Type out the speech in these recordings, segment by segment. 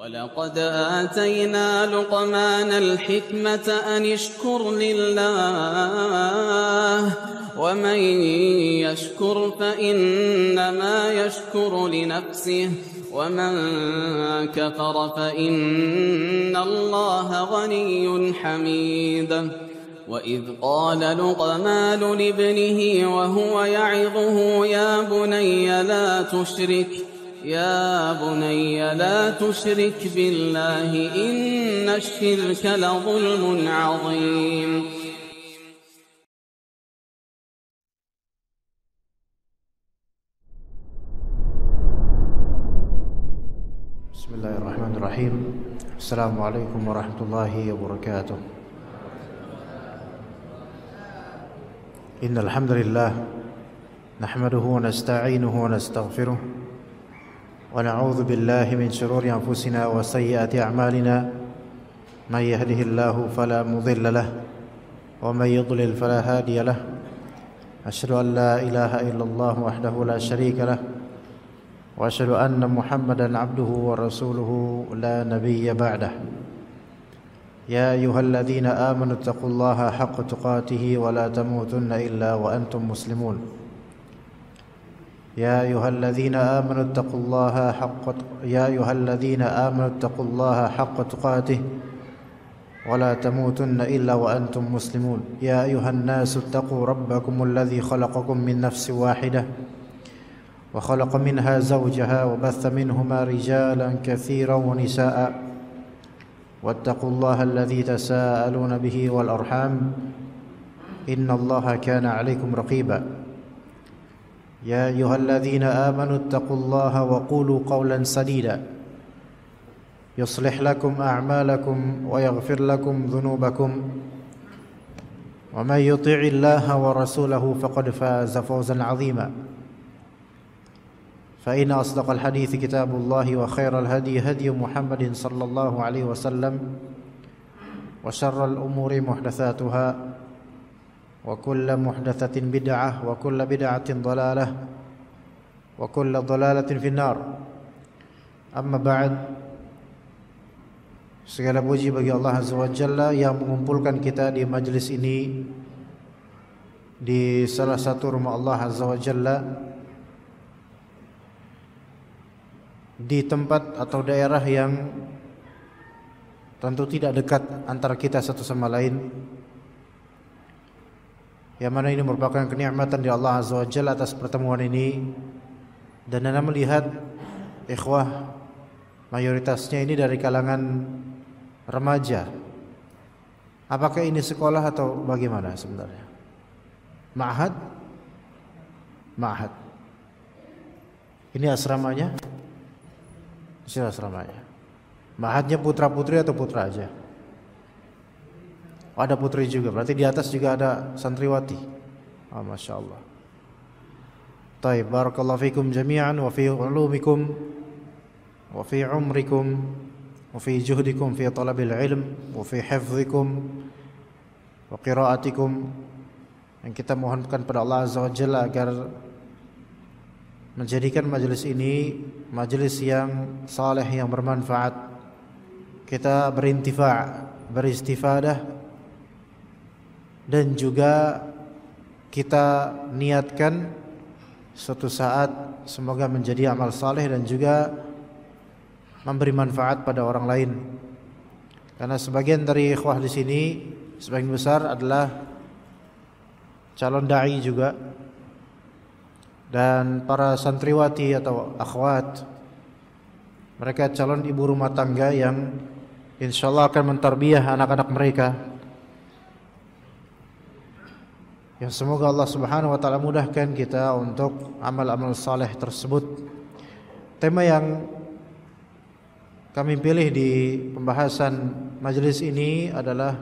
ولقد آتينا لقمان الحكمة أن اشكر لله ومن يشكر فإنما يشكر لنفسه ومن كفر فإن الله غني حميد وإذ قال لقمان لابنه وهو يعظه يا بني لا تشرك بالله إن الشرك لظلم عظيم. بسم الله الرحمن الرحيم. السلام عليكم ورحمة الله وبركاته. إن الحمد لله نحمده ونستعينه ونستغفره ونعوذ بالله من شرور أنفسنا وسيئات أعمالنا من يهده الله فلا مضل له ومن يضلل فلا هادي له أشهد أن لا إله إلا الله وحده لا شريك له وأشهد أن محمدا عبده ورسوله لا نبي بعده. يا أيها الذين آمنوا اتقوا الله حق تقاته ولا تموتن إلا وأنتم مسلمون. يا أيها الذين آمنوا اتقوا الله حق تقاته ولا تموتن إلا وأنتم مسلمون. يا أيها الناس اتقوا ربكم الذي خلقكم من نفس واحدة وخلق منها زوجها وبث منهما رجالا كثيرا ونساء واتقوا الله الذي تساءلون به والأرحام إن الله كان عليكم رقيبا. يا أيها الذين آمنوا اتقوا الله وقولوا قولا سديدا يصلح لكم أعمالكم ويغفر لكم ذنوبكم ومن يطع الله ورسوله فقد فاز فوزا عظيما. فإن أصدق الحديث كتاب الله وخير الهدي هدي محمد صلى الله عليه وسلم وشر الأمور محدثاتها وكل محدثة بدعة وكل بدعة ضلالة وكل ضلالة في النار. Amma ba'd. Segala puji bagi Allah Azza wa Jalla yang mengumpulkan kita di majlis ini di salah satu rumah Allah Azza wa Jalla di tempat atau daerah yang tentu tidak dekat antara kita satu sama lain, yang mana ini merupakan kenikmatan dari Allah Azza wa Jalla atas pertemuan ini. Dan Anda melihat ikhwah mayoritasnya ini dari kalangan remaja. Apakah ini sekolah atau bagaimana sebenarnya? Ma'had? Ini asramanya? Ini asramanya. Ma'hadnya putra putri atau putra aja? Oh, ada putri juga, berarti di atas juga ada santriwati. Oh, Masya Allah. Taib, barakallahu fikum jami'an wa fi ulumikum wa fi umrikum wa fi juhdikum fi talabil ilm wa fi hifzikum wa qiraatikum. Yang kita mohonkan pada Allah Azza wa Jalla agar menjadikan majelis ini majelis yang saleh, yang bermanfaat. Kita beristifadah, dan juga kita niatkan suatu saat semoga menjadi amal saleh dan juga memberi manfaat pada orang lain. Karena sebagian dari ikhwah di sini, sebagian besar adalah calon dai juga, dan para santriwati atau akhwat, mereka calon ibu rumah tangga yang insyaallah akan mentarbiyah anak-anak mereka. Yang semoga Allah Subhanahu wa taala mudahkan kita untuk amal-amal saleh tersebut. Tema yang kami pilih di pembahasan majelis ini adalah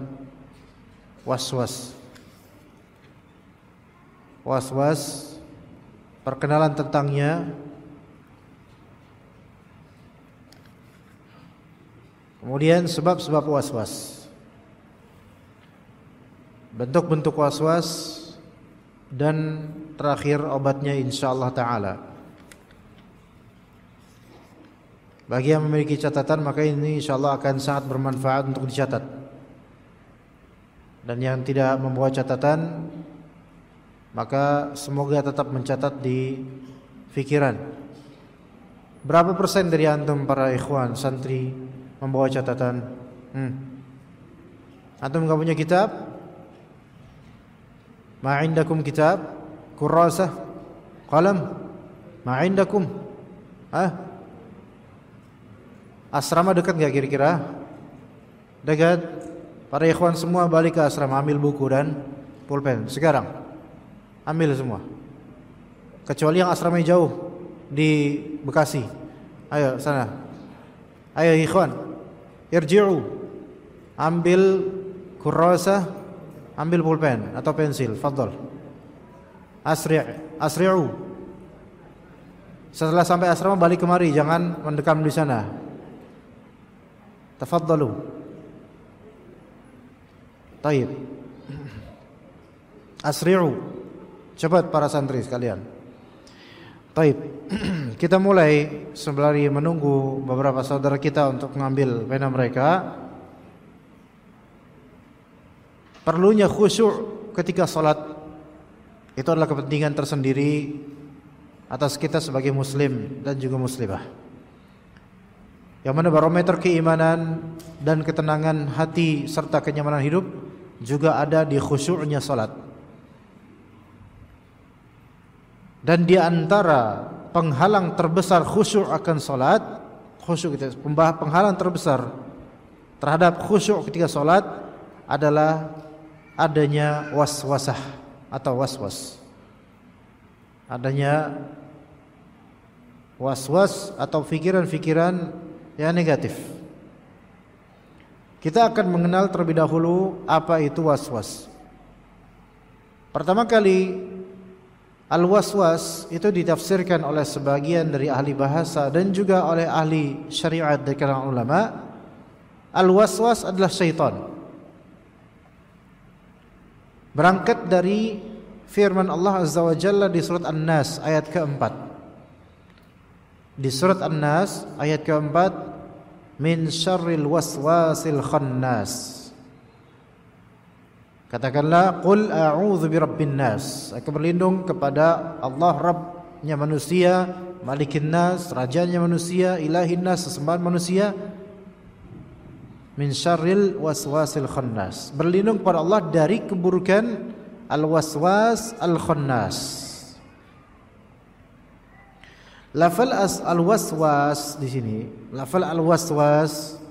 was-was. Was-was, perkenalan tentangnya, kemudian sebab-sebab was-was, bentuk-bentuk was-was, dan terakhir obatnya insyaallah ta'ala. Bagi yang memiliki catatan, maka ini insyaallah akan sangat bermanfaat untuk dicatat. Dan yang tidak membawa catatan, maka semoga tetap mencatat di fikiran. Berapa persen dari antum para ikhwan santri membawa catatan? Antum enggak punya kitab? Ma indakum kitab? Kurrasah? Qalam? Ma indakum? Asrama dekat enggak kira-kira? Dekat. Para ikhwan semua balik ke asrama, ambil buku dan pulpen sekarang. Ambil semua. Kecuali yang asramanya jauh di Bekasi. Ayo sana. Ayo ikhwan, irji'u. Ambil kurrasah, ambil pulpen atau pensil, fadhal. Asri'u. Setelah sampai asrama balik kemari, jangan mendekam di sana. Tafadhalu. Taib. Asri'u. Cepat para santri sekalian. Taib. Kita mulai sembari menunggu beberapa saudara kita untuk mengambil pena mereka. Perlunya khusyuk ketika salat itu adalah kepentingan tersendiri atas kita sebagai muslim dan juga muslimah. Yang mana barometer keimanan dan ketenangan hati serta kenyamanan hidup juga ada di khusyuknya salat. Dan di antara penghalang terbesar khusyuk akan salat, khusyuk itu penghalang terbesar terhadap khusyuk ketika salat adalah adanya waswasah atau waswas. Adanya waswas atau pikiran-pikiran yang negatif. Kita akan mengenal terlebih dahulu apa itu waswas. Pertama kali al-waswas itu ditafsirkan oleh sebagian dari ahli bahasa dan juga oleh ahli syariat dari kalangan ulama. Al-waswas adalah syaitan. Berangkat dari firman Allah Azza wa Jalla di surat An-Nas ayat keempat. Di surat An-Nas ayat keempat, min syarril waswasil khannas. Katakanlah, qul a'udzu birabbin nas. Aku berlindung kepada Allah Rabbnya manusia, Malikin nas, rajanya manusia, Ilahin nas, sesembahan manusia. Min syarril waswasil khannas. Berlindung kepada Allah dari keburukan al-waswas al-khannas. Lafal al-waswas di sini, lafal al-waswas,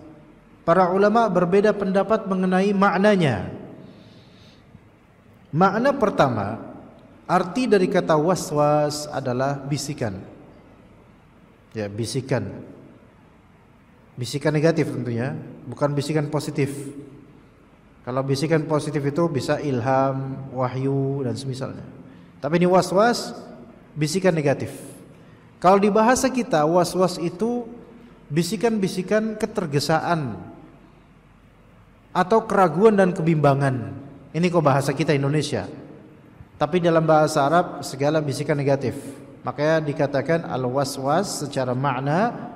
para ulama berbeda pendapat mengenai maknanya. Makna pertama, arti dari kata waswas adalah bisikan. Ya, bisikan. Bisikan negatif tentunya, bukan bisikan positif. Kalau bisikan positif itu bisa ilham, wahyu dan semisalnya. Tapi ini waswas, bisikan negatif. Kalau di bahasa kita, waswas itu bisikan-bisikan ketergesaan atau keraguan dan kebimbangan. Ini kok bahasa kita Indonesia. Tapi dalam bahasa Arab segala bisikan negatif. Makanya dikatakan al-waswas secara makna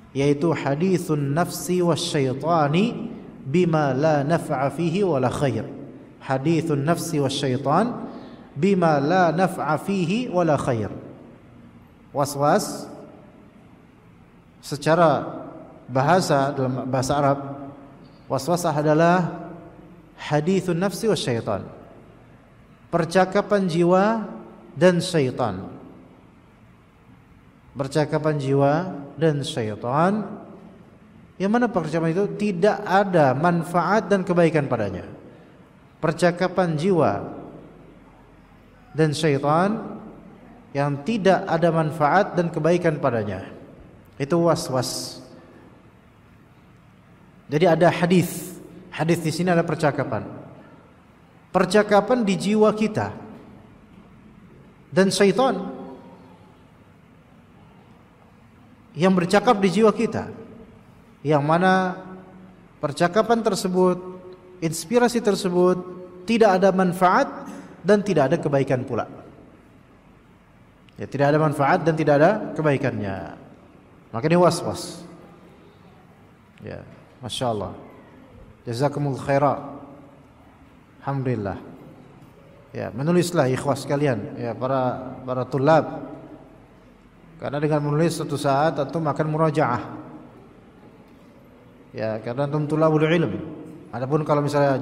yaitu hadithun nafsi wasyaitani bima la naf'a fihi wala khair. Hadithun nafsi wasyaitan bima la naf'a fihi wala khair. Waswas secara bahasa dalam bahasa Arab, waswas adalah hadithun nafsi wasyaitan, percakapan jiwa dan syaitan. Percakapan jiwa dan syaitan yang mana percakapan itu tidak ada manfaat dan kebaikan padanya. Percakapan jiwa dan syaitan yang tidak ada manfaat dan kebaikan padanya, itu waswas. Jadi ada hadis. Hadis di sini ada percakapan. Percakapan di jiwa kita dan syaitan yang bercakap di jiwa kita, yang mana percakapan tersebut, inspirasi tersebut tidak ada manfaat dan tidak ada kebaikan pula. Ya, tidak ada manfaat dan tidak ada kebaikannya. Maka ini waswas. Ya, Masya Allah. Jazakumullah khairan. Alhamdulillah. Ya, menulislah ikhwas sekalian, ya para tulab. Karena dengan menulis suatu saat antum akan murajaah. Ya, karena antum tulabul ilm. Adapun kalau misalnya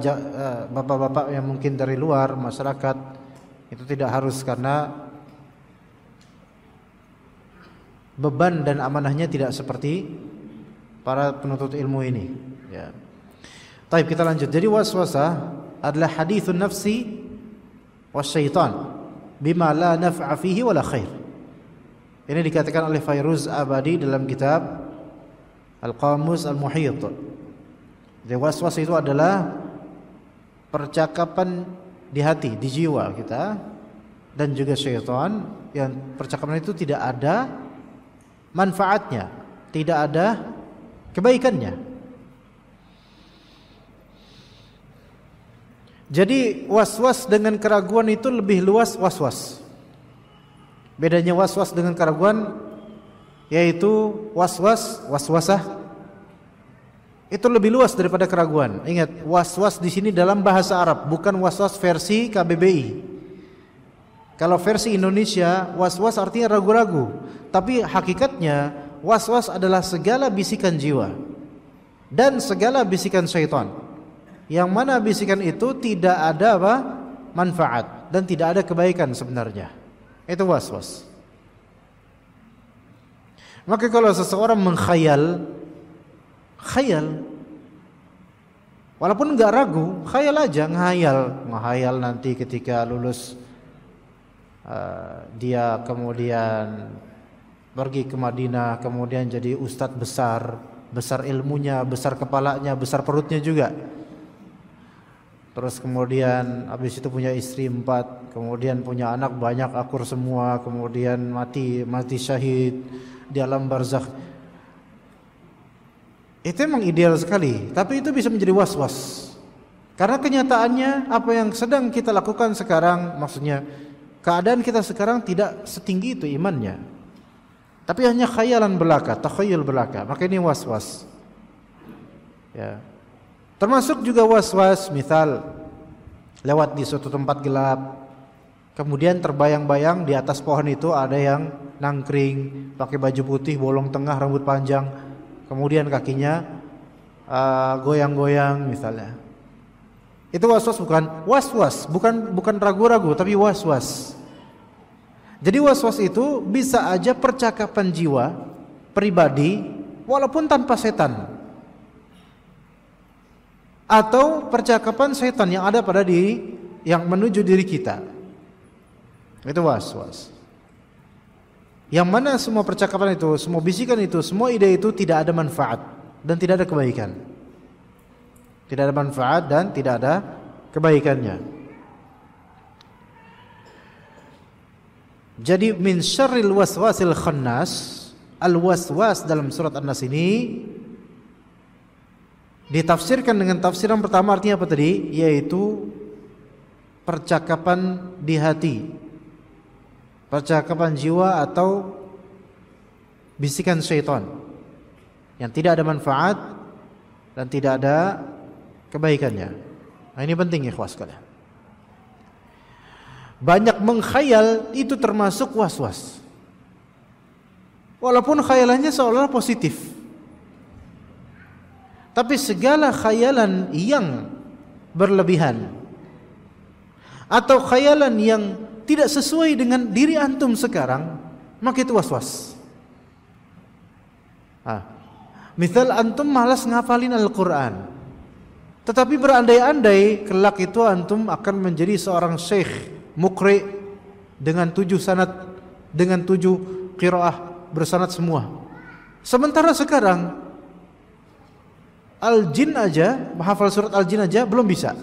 bapak-bapak yang mungkin dari luar masyarakat, itu tidak harus karena beban dan amanahnya tidak seperti para penuntut ilmu ini. Ya. Baik, kita lanjut. Jadi waswasah adalah hadithun nafsi wasyaitan bima la naf'a fihi wala khair. Ini dikatakan oleh Fairuz Abadi dalam kitab Al-Qamus Al-Muhit. Jadi waswas itu adalah percakapan di hati, di jiwa kita, dan juga syaitan yang percakapan itu tidak ada manfaatnya, tidak ada kebaikannya. Jadi waswas dengan keraguan itu lebih luas waswas. Bedanya waswas dengan keraguan yaitu waswasah itu lebih luas daripada keraguan. Ingat, waswas di sini dalam bahasa Arab, bukan waswas versi KBBI. Kalau versi Indonesia, waswas artinya ragu-ragu. Tapi hakikatnya waswas adalah segala bisikan jiwa dan segala bisikan syaitan. Yang mana bisikan itu tidak ada manfaat dan tidak ada kebaikan sebenarnya. Itu waswas. Maka kalau seseorang mengkhayal, walaupun enggak ragu, khayal aja, ngehayal nanti ketika lulus dia kemudian pergi ke Madinah, kemudian jadi ustadz besar ilmunya, besar kepalanya, besar perutnya juga. Terus kemudian habis itu punya istri 4, kemudian punya anak banyak, akur semua, kemudian mati syahid di alam barzakh. Itu memang ideal sekali, tapi itu bisa menjadi waswas. Karena kenyataannya apa yang sedang kita lakukan sekarang, maksudnya keadaan kita sekarang tidak setinggi itu imannya. Tapi hanya khayalan belaka, takhayul belaka. Maka ini waswas. Ya. Termasuk juga waswas, misal lewat di suatu tempat gelap, kemudian terbayang-bayang di atas pohon itu ada yang nangkring, pakai baju putih, bolong tengah, rambut panjang, kemudian kakinya goyang-goyang misalnya. Itu waswas bukan ragu-ragu, tapi waswas. Jadi waswas itu bisa aja percakapan jiwa pribadi walaupun tanpa setan, atau percakapan setan yang ada pada diri, yang menuju diri kita. Itu waswas. Yang mana semua percakapan itu, semua bisikan itu, semua ide itu tidak ada manfaat dan tidak ada kebaikan. Tidak ada manfaat dan tidak ada kebaikannya. Jadi min syarril waswasil khannas, al-waswas dalam surat An-Nas ini ditafsirkan dengan tafsiran pertama, artinya apa tadi? Yaitu percakapan di hati, percakapan jiwa atau bisikan syaitan yang tidak ada manfaat dan tidak ada kebaikannya. Nah, ini penting ikhwas sekalian. Banyak mengkhayal itu termasuk waswas, walaupun khayalannya seolah-olah positif. Tapi segala khayalan yang berlebihan atau khayalan yang tidak sesuai dengan diri antum sekarang, maka itu waswas. Misal antum malas ngafalin Al-Quran, tetapi berandai-andai kelak itu antum akan menjadi seorang syekh mukri dengan 7 sanad, dengan 7 qiraah bersanad semua. Sementara sekarang Al-Jin aja, menghafal surat Al-Jin aja belum bisa.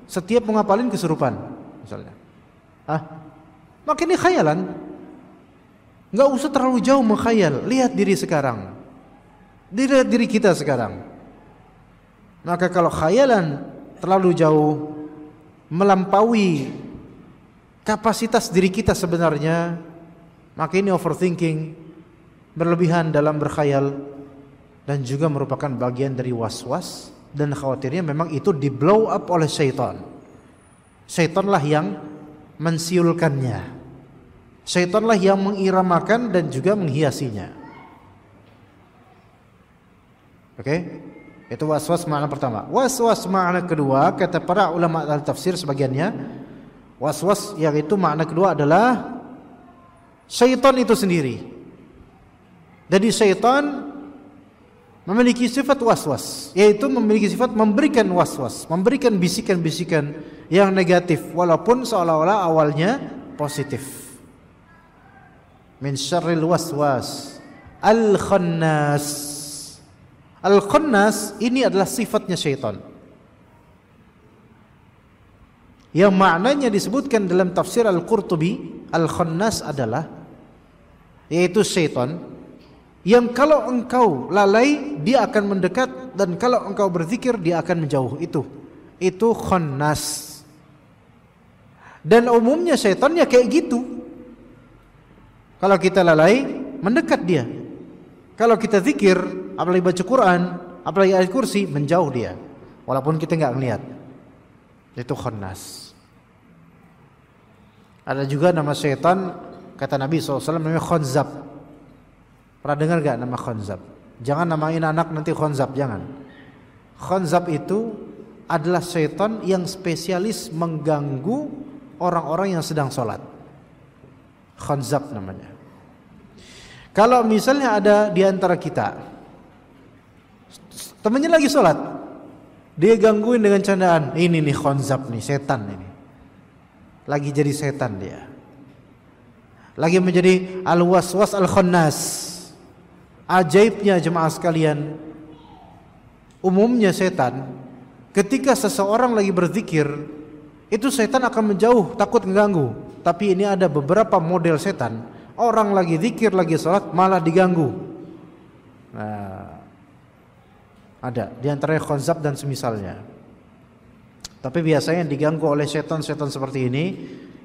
Setiap menghafalin kesurupan misalnya. Maka ini khayalan. Enggak usah terlalu jauh mengkhayal. Lihat diri sekarang. Lihat diri kita sekarang. Maka kalau khayalan terlalu jauh melampaui kapasitas diri kita sebenarnya, maka ini overthinking, berlebihan dalam berkhayal. dan juga merupakan bagian dari was-was, dan khawatirnya memang itu di blow up oleh syaitan. Syaitanlah yang mensiulkannya, syaitanlah yang mengiramakan dan juga menghiasinya. Oke? Itu was-was makna pertama. Was-was makna kedua, kata para ulama al-tafsir sebagiannya, was-was yang itu makna kedua adalah syaitan itu sendiri. Jadi syaitan memiliki sifat was-was, yaitu memiliki sifat memberikan was-was, memberikan bisikan-bisikan yang negatif, walaupun seolah-olah awalnya positif. Min syarril waswas al-khannas. Al-khannas ini adalah sifatnya syaitan, yang maknanya disebutkan dalam tafsir Al-Qurtubi. Al-khannas adalah, yaitu syaitan yang kalau engkau lalai dia akan mendekat, dan kalau engkau berzikir dia akan menjauh. Itu khannas. Dan umumnya syaitan ya kayak gitu. Kalau kita lalai, mendekat dia. Kalau kita zikir, apalagi baca Quran, apalagi ayat kursi, menjauh dia, walaupun kita nggak ngelihat. Itu khannas. Ada juga nama syaitan, kata Nabi SAW, namanya khanzab. Pernah dengar gak nama khanzab? Jangan namain anak nanti khanzab, jangan. Khanzab itu adalah syaitan yang spesialis mengganggu orang-orang yang sedang sholat. Khanzab namanya. Kalau misalnya ada di antara kita, temannya lagi sholat, dia gangguin dengan candaan, ini nih khanzab nih, setan ini. Lagi jadi setan dia. Lagi menjadi al-waswas al-khannas. Ajaibnya jemaah sekalian, umumnya setan ketika seseorang lagi berzikir, itu setan akan menjauh, takut mengganggu. Tapi ini ada beberapa model setan, orang lagi zikir, lagi sholat malah diganggu. Nah, ada di antaranya khanzab dan semisalnya. Tapi biasanya yang diganggu oleh setan-setan seperti ini,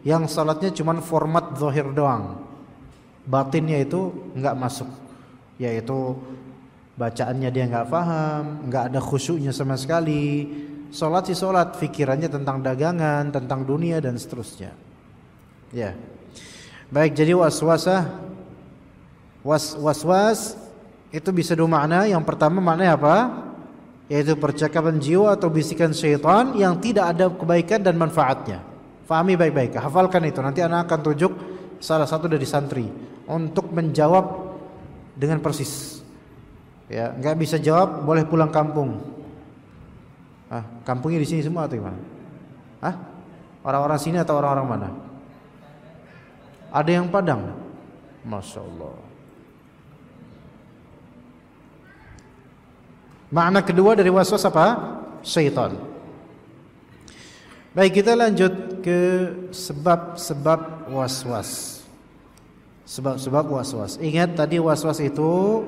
yang sholatnya cuma format zahir doang, batinnya itu nggak masuk, yaitu bacaannya dia nggak paham, nggak ada khusyuknya sama sekali. Sholat sih sholat, pikirannya tentang dagangan, tentang dunia dan seterusnya. Ya, baik. Jadi waswas itu bisa dua makna. Yang pertama maknanya apa? Yaitu percakapan jiwa atau bisikan syaitan yang tidak ada kebaikan dan manfaatnya. Fahami baik-baik, hafalkan itu. Nanti anak akan tunjuk salah satu dari santri untuk menjawab dengan persis. Ya, nggak bisa jawab boleh pulang kampung. Kampungnya di sini semua atau gimana? Orang-orang sini atau orang-orang mana? Ada yang Padang? Masya Allah. Makna kedua dari waswas apa? Syaitan. Baik, kita lanjut ke sebab-sebab waswas. Sebab-sebab waswas. Ingat tadi waswas itu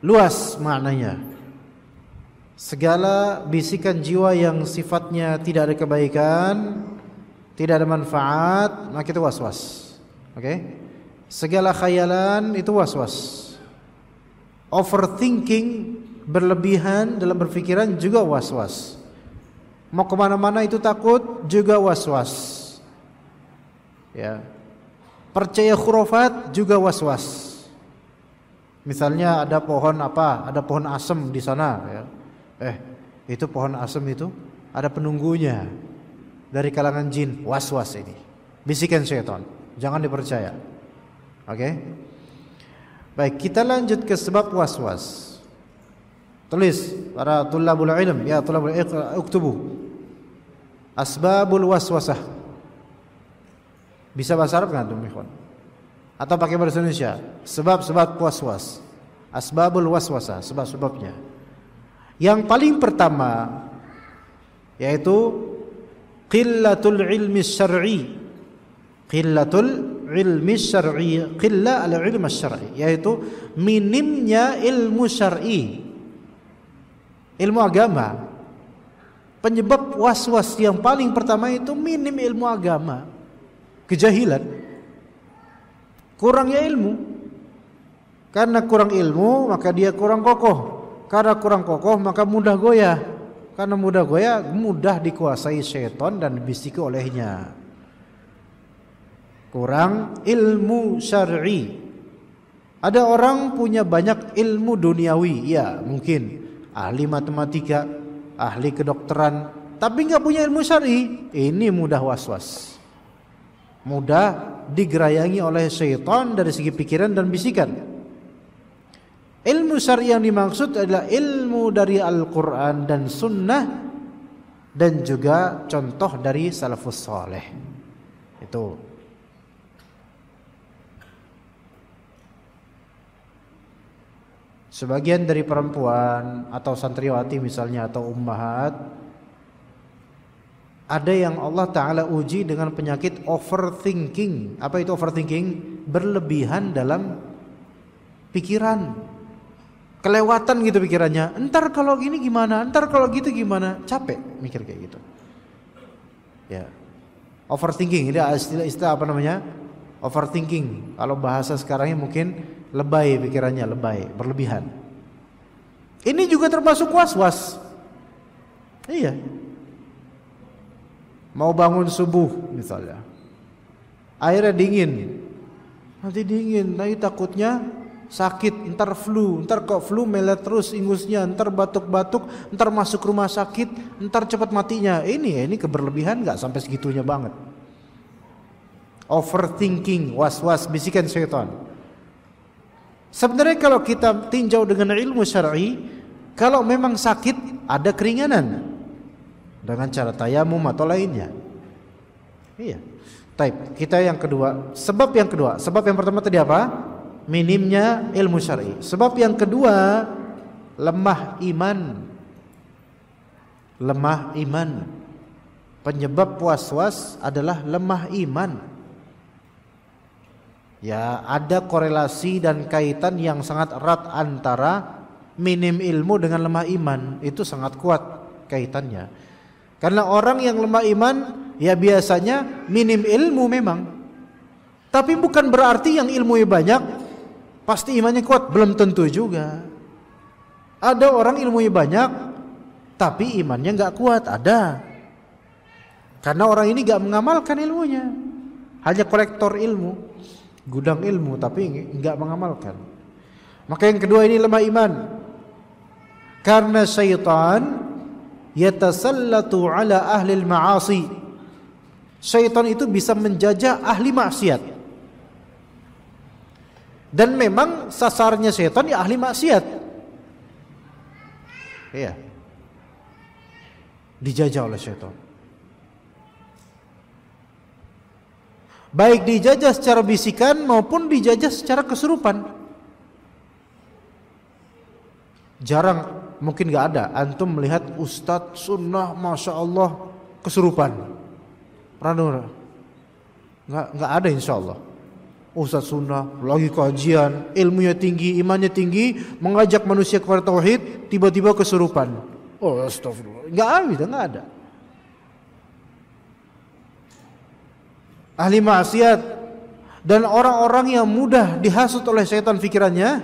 luas maknanya. Segala bisikan jiwa yang sifatnya tidak ada kebaikan, tidak ada manfaat, maka itu waswas. Oke? Segala khayalan itu waswas. Overthinking, berlebihan dalam berpikiran juga waswas. Mau kemana-mana itu takut juga waswas. Ya. Percaya khurafat juga waswas. Misalnya ada pohon apa? Ada pohon asem di sana. Ya. Itu pohon asem itu ada penunggunya dari kalangan jin. Waswas ini. Bisikan syaitan. Jangan dipercaya. Oke? Baik, kita lanjut ke sebab waswas. Tulis para tulabul ilm, ya tulabul ilm, uktubu. Asbabul waswasah. Bisa bahasa Arab kan, teman-teman? Atau pakai bahasa Indonesia? Sebab-sebab waswas. Asbabul waswasah, sebab-sebabnya. Yang paling pertama yaitu qillatul ilmi syar'i. Qillatul ilmi syar'i, qilla al-ilm syar'i, yaitu minimnya ilmu syar'i, ilmu agama. Penyebab waswas yang paling pertama itu minim ilmu agama, kejahilan, kurangnya ilmu. Karena kurang ilmu maka dia kurang kokoh. Karena kurang kokoh maka mudah goyah. Karena mudah goyah mudah dikuasai syaitan dan dibisiki olehnya. Kurang ilmu syar'i. Ada orang punya banyak ilmu duniawi, ya mungkin ahli matematika, ahli kedokteran, tapi nggak punya ilmu syar'i. Ini mudah was-was, mudah digerayangi oleh syaitan dari segi pikiran dan bisikan. Ilmu syar'i yang dimaksud adalah ilmu dari Al-Quran dan Sunnah dan juga contoh dari salafus saleh. Itu. Sebagian dari perempuan atau santriwati misalnya atau ummahat, ada yang Allah Ta'ala uji dengan penyakit overthinking. Apa itu overthinking? Berlebihan dalam pikiran, kelewatan gitu pikirannya. Entar kalau gini gimana, entar kalau gitu gimana. Capek mikir kayak gitu. Ya, overthinking. Ini istilah apa namanya? Overthinking. Kalau bahasa sekarangnya mungkin lebay pikirannya, lebay, berlebihan. Ini juga termasuk was-was. Iya. Mau bangun subuh misalnya, airnya dingin, nanti dingin, nanti takutnya sakit, ntar flu, ntar kok flu melet terus ingusnya, ntar batuk-batuk, ntar masuk rumah sakit, ntar cepat matinya. Ini keberlebihan nggak sampai segitunya banget. Overthinking, was-was, bisikan syaitan. Sebenarnya kalau kita tinjau dengan ilmu syar'i, kalau memang sakit ada keringanan dengan cara tayamum atau lainnya. Iya. Taib. Kita yang kedua, sebab yang pertama tadi apa? Minimnya ilmu syar'i. Sebab yang kedua, lemah iman. Lemah iman. Penyebab was-was adalah lemah iman. Ya, ada korelasi dan kaitan yang sangat erat antara minim ilmu dengan lemah iman. Itu sangat kuat kaitannya. Karena orang yang lemah iman ya biasanya minim ilmu memang. Tapi bukan berarti yang ilmunya banyak pasti imannya kuat, belum tentu juga. Ada orang ilmunya banyak tapi imannya enggak kuat, ada. Karena orang ini enggak mengamalkan ilmunya. Hanya kolektor ilmu, gudang ilmu tapi enggak mengamalkan. Maka yang kedua ini lemah iman. Karena syaitan yatasallatu ala ahli al-ma'asi. Syaitan itu bisa menjajah ahli maksiat. Dan memang sasarannya syaitan ya ahli maksiat. Iya. Dijajah oleh syaitan. Baik dijajah secara bisikan maupun dijajah secara kesurupan. Jarang, mungkin gak ada antum melihat ustadz sunnah masya Allah kesurupan. Pernah? Nggak ada insya Allah. Ustadz sunnah lagi kajian, ilmunya tinggi, imannya tinggi, mengajak manusia kepada tauhid, tiba-tiba kesurupan. Oh astagfirullah, nggak ada. Ahli maksiat dan orang-orang yang mudah dihasut oleh setan pikirannya,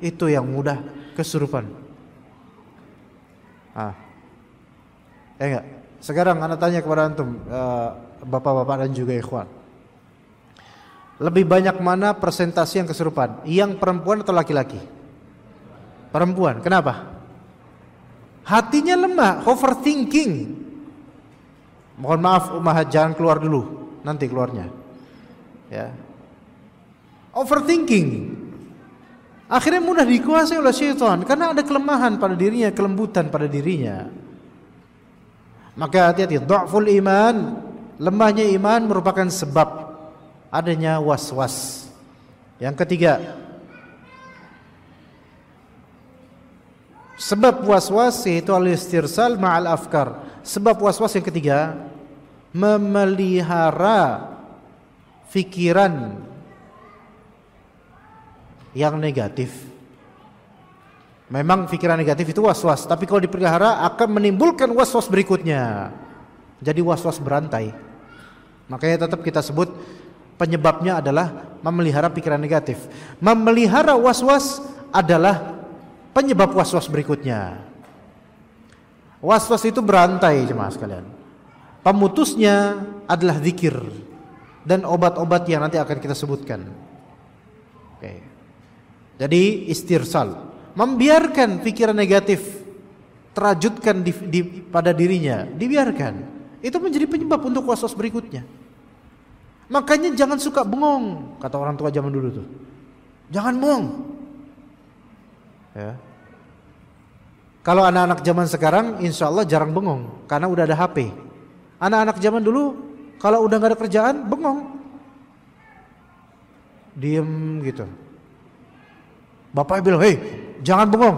itu yang mudah kesurupan. Enggak. Sekarang anak tanya kepada antum, bapak-bapak dan juga ikhwan, lebih banyak mana persentase yang kesurupan? Yang perempuan atau laki-laki? Perempuan. Kenapa? Hatinya lemah, overthinking. Mohon maaf ummahat, jangan keluar dulu, nanti keluarnya. Ya. Overthinking. Akhirnya mudah dikuasai oleh syaitan karena ada kelemahan pada dirinya, kelembutan pada dirinya. Maka hati-hati, dha'ful iman, lemahnya iman merupakan sebab adanya was-was. Yang ketiga, sebab was-was yaitu al-istirsal ma'al afkar. Sebab was-was yang ketiga, memelihara fikiran yang negatif. Memang pikiran negatif itu was-was, tapi kalau dipelihara akan menimbulkan was-was berikutnya. Jadi was-was berantai. Makanya tetap kita sebut penyebabnya adalah memelihara pikiran negatif. Memelihara was-was adalah penyebab was-was berikutnya. Was-was itu berantai jemaah sekalian. Pemutusnya adalah zikir dan obat-obat yang nanti akan kita sebutkan. Oke. Jadi istirsal, membiarkan pikiran negatif terajutkan pada dirinya, dibiarkan. Itu menjadi penyebab untuk was-was berikutnya. Makanya jangan suka bengong, kata orang tua zaman dulu tuh. Jangan bengong. Ya. Kalau anak-anak zaman sekarang insya Allah jarang bengong karena udah ada HP. Anak-anak zaman dulu kalau udah gak ada kerjaan bengong, diem gitu. Bapaknya bilang, hei jangan bengong,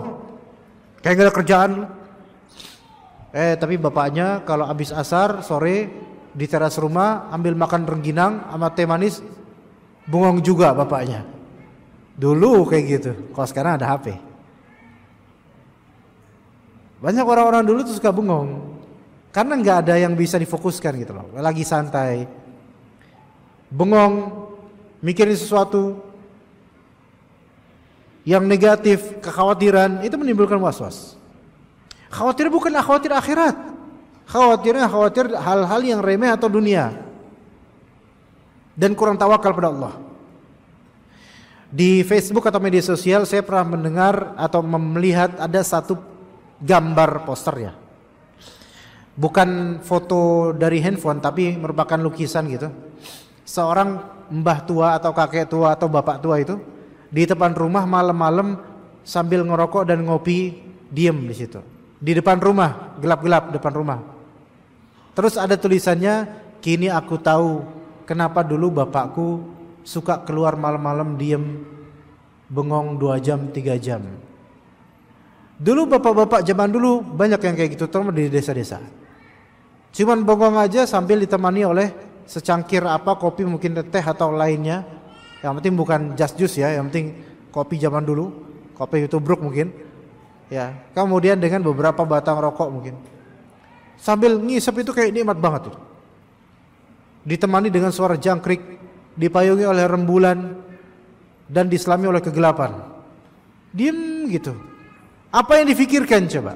kayak gak ada kerjaan. Tapi bapaknya kalau habis asar sore di teras rumah ambil makan rengginang sama teh manis, bengong juga bapaknya. Dulu kayak gitu. Kalau sekarang ada HP. Banyak orang-orang dulu tuh suka bengong karena nggak ada yang bisa difokuskan gitu loh. Lagi santai, bengong, mikirin sesuatu yang negatif, kekhawatiran, itu menimbulkan was-was. Khawatir bukan khawatir akhirat, khawatir hal-hal yang remeh atau dunia dan kurang tawakal pada Allah. Di Facebook atau media sosial saya pernah mendengar atau melihat ada satu gambar posternya, bukan foto dari handphone tapi merupakan lukisan gitu. Seorang mbah tua atau kakek tua atau bapak tua itu di depan rumah malam-malam sambil ngerokok dan ngopi, diem di situ. Di depan rumah, gelap-gelap depan rumah. Terus ada tulisannya, kini aku tahu kenapa dulu bapakku suka keluar malam-malam diem, bengong 2 jam, 3 jam. Dulu bapak-bapak zaman dulu banyak yang kayak gitu, terutama di desa-desa. Cuman bengong aja sambil ditemani oleh secangkir kopi mungkin teh atau lainnya. Yang penting bukan just juice ya, yang penting kopi zaman dulu, kopi tubruk mungkin. Ya, kemudian dengan beberapa batang rokok mungkin. Sambil ngisep itu kayak nikmat banget itu. Ditemani dengan suara jangkrik, dipayungi oleh rembulan dan diselami oleh kegelapan. Diem gitu. Apa yang difikirkan coba?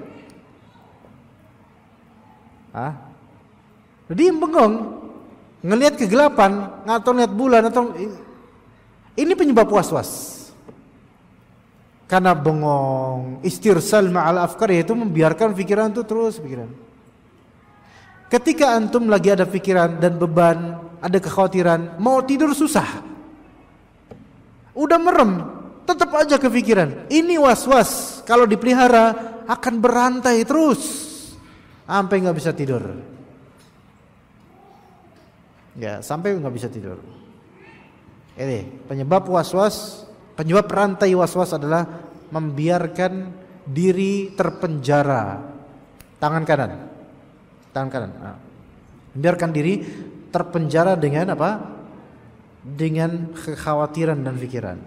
Diem bengong, ngelihat kegelapan, atau ngelihat bulan atau ini penyebab was-was. Karena bengong, istirsal ma'al afkar, yaitu membiarkan pikiran itu terus pikiran. Ketika antum lagi ada pikiran dan beban, ada kekhawatiran, mau tidur susah. Udah merem, tetap aja kepikiran. Ini was-was, kalau dipelihara akan berantai terus sampai nggak bisa tidur. Ya, sampai nggak bisa tidur. Ini penyebab was-was. Penyebab rantai was-was adalah membiarkan diri terpenjara. Tangan kanan. Membiarkan diri terpenjara dengan apa? Dengan kekhawatiran dan pikiran.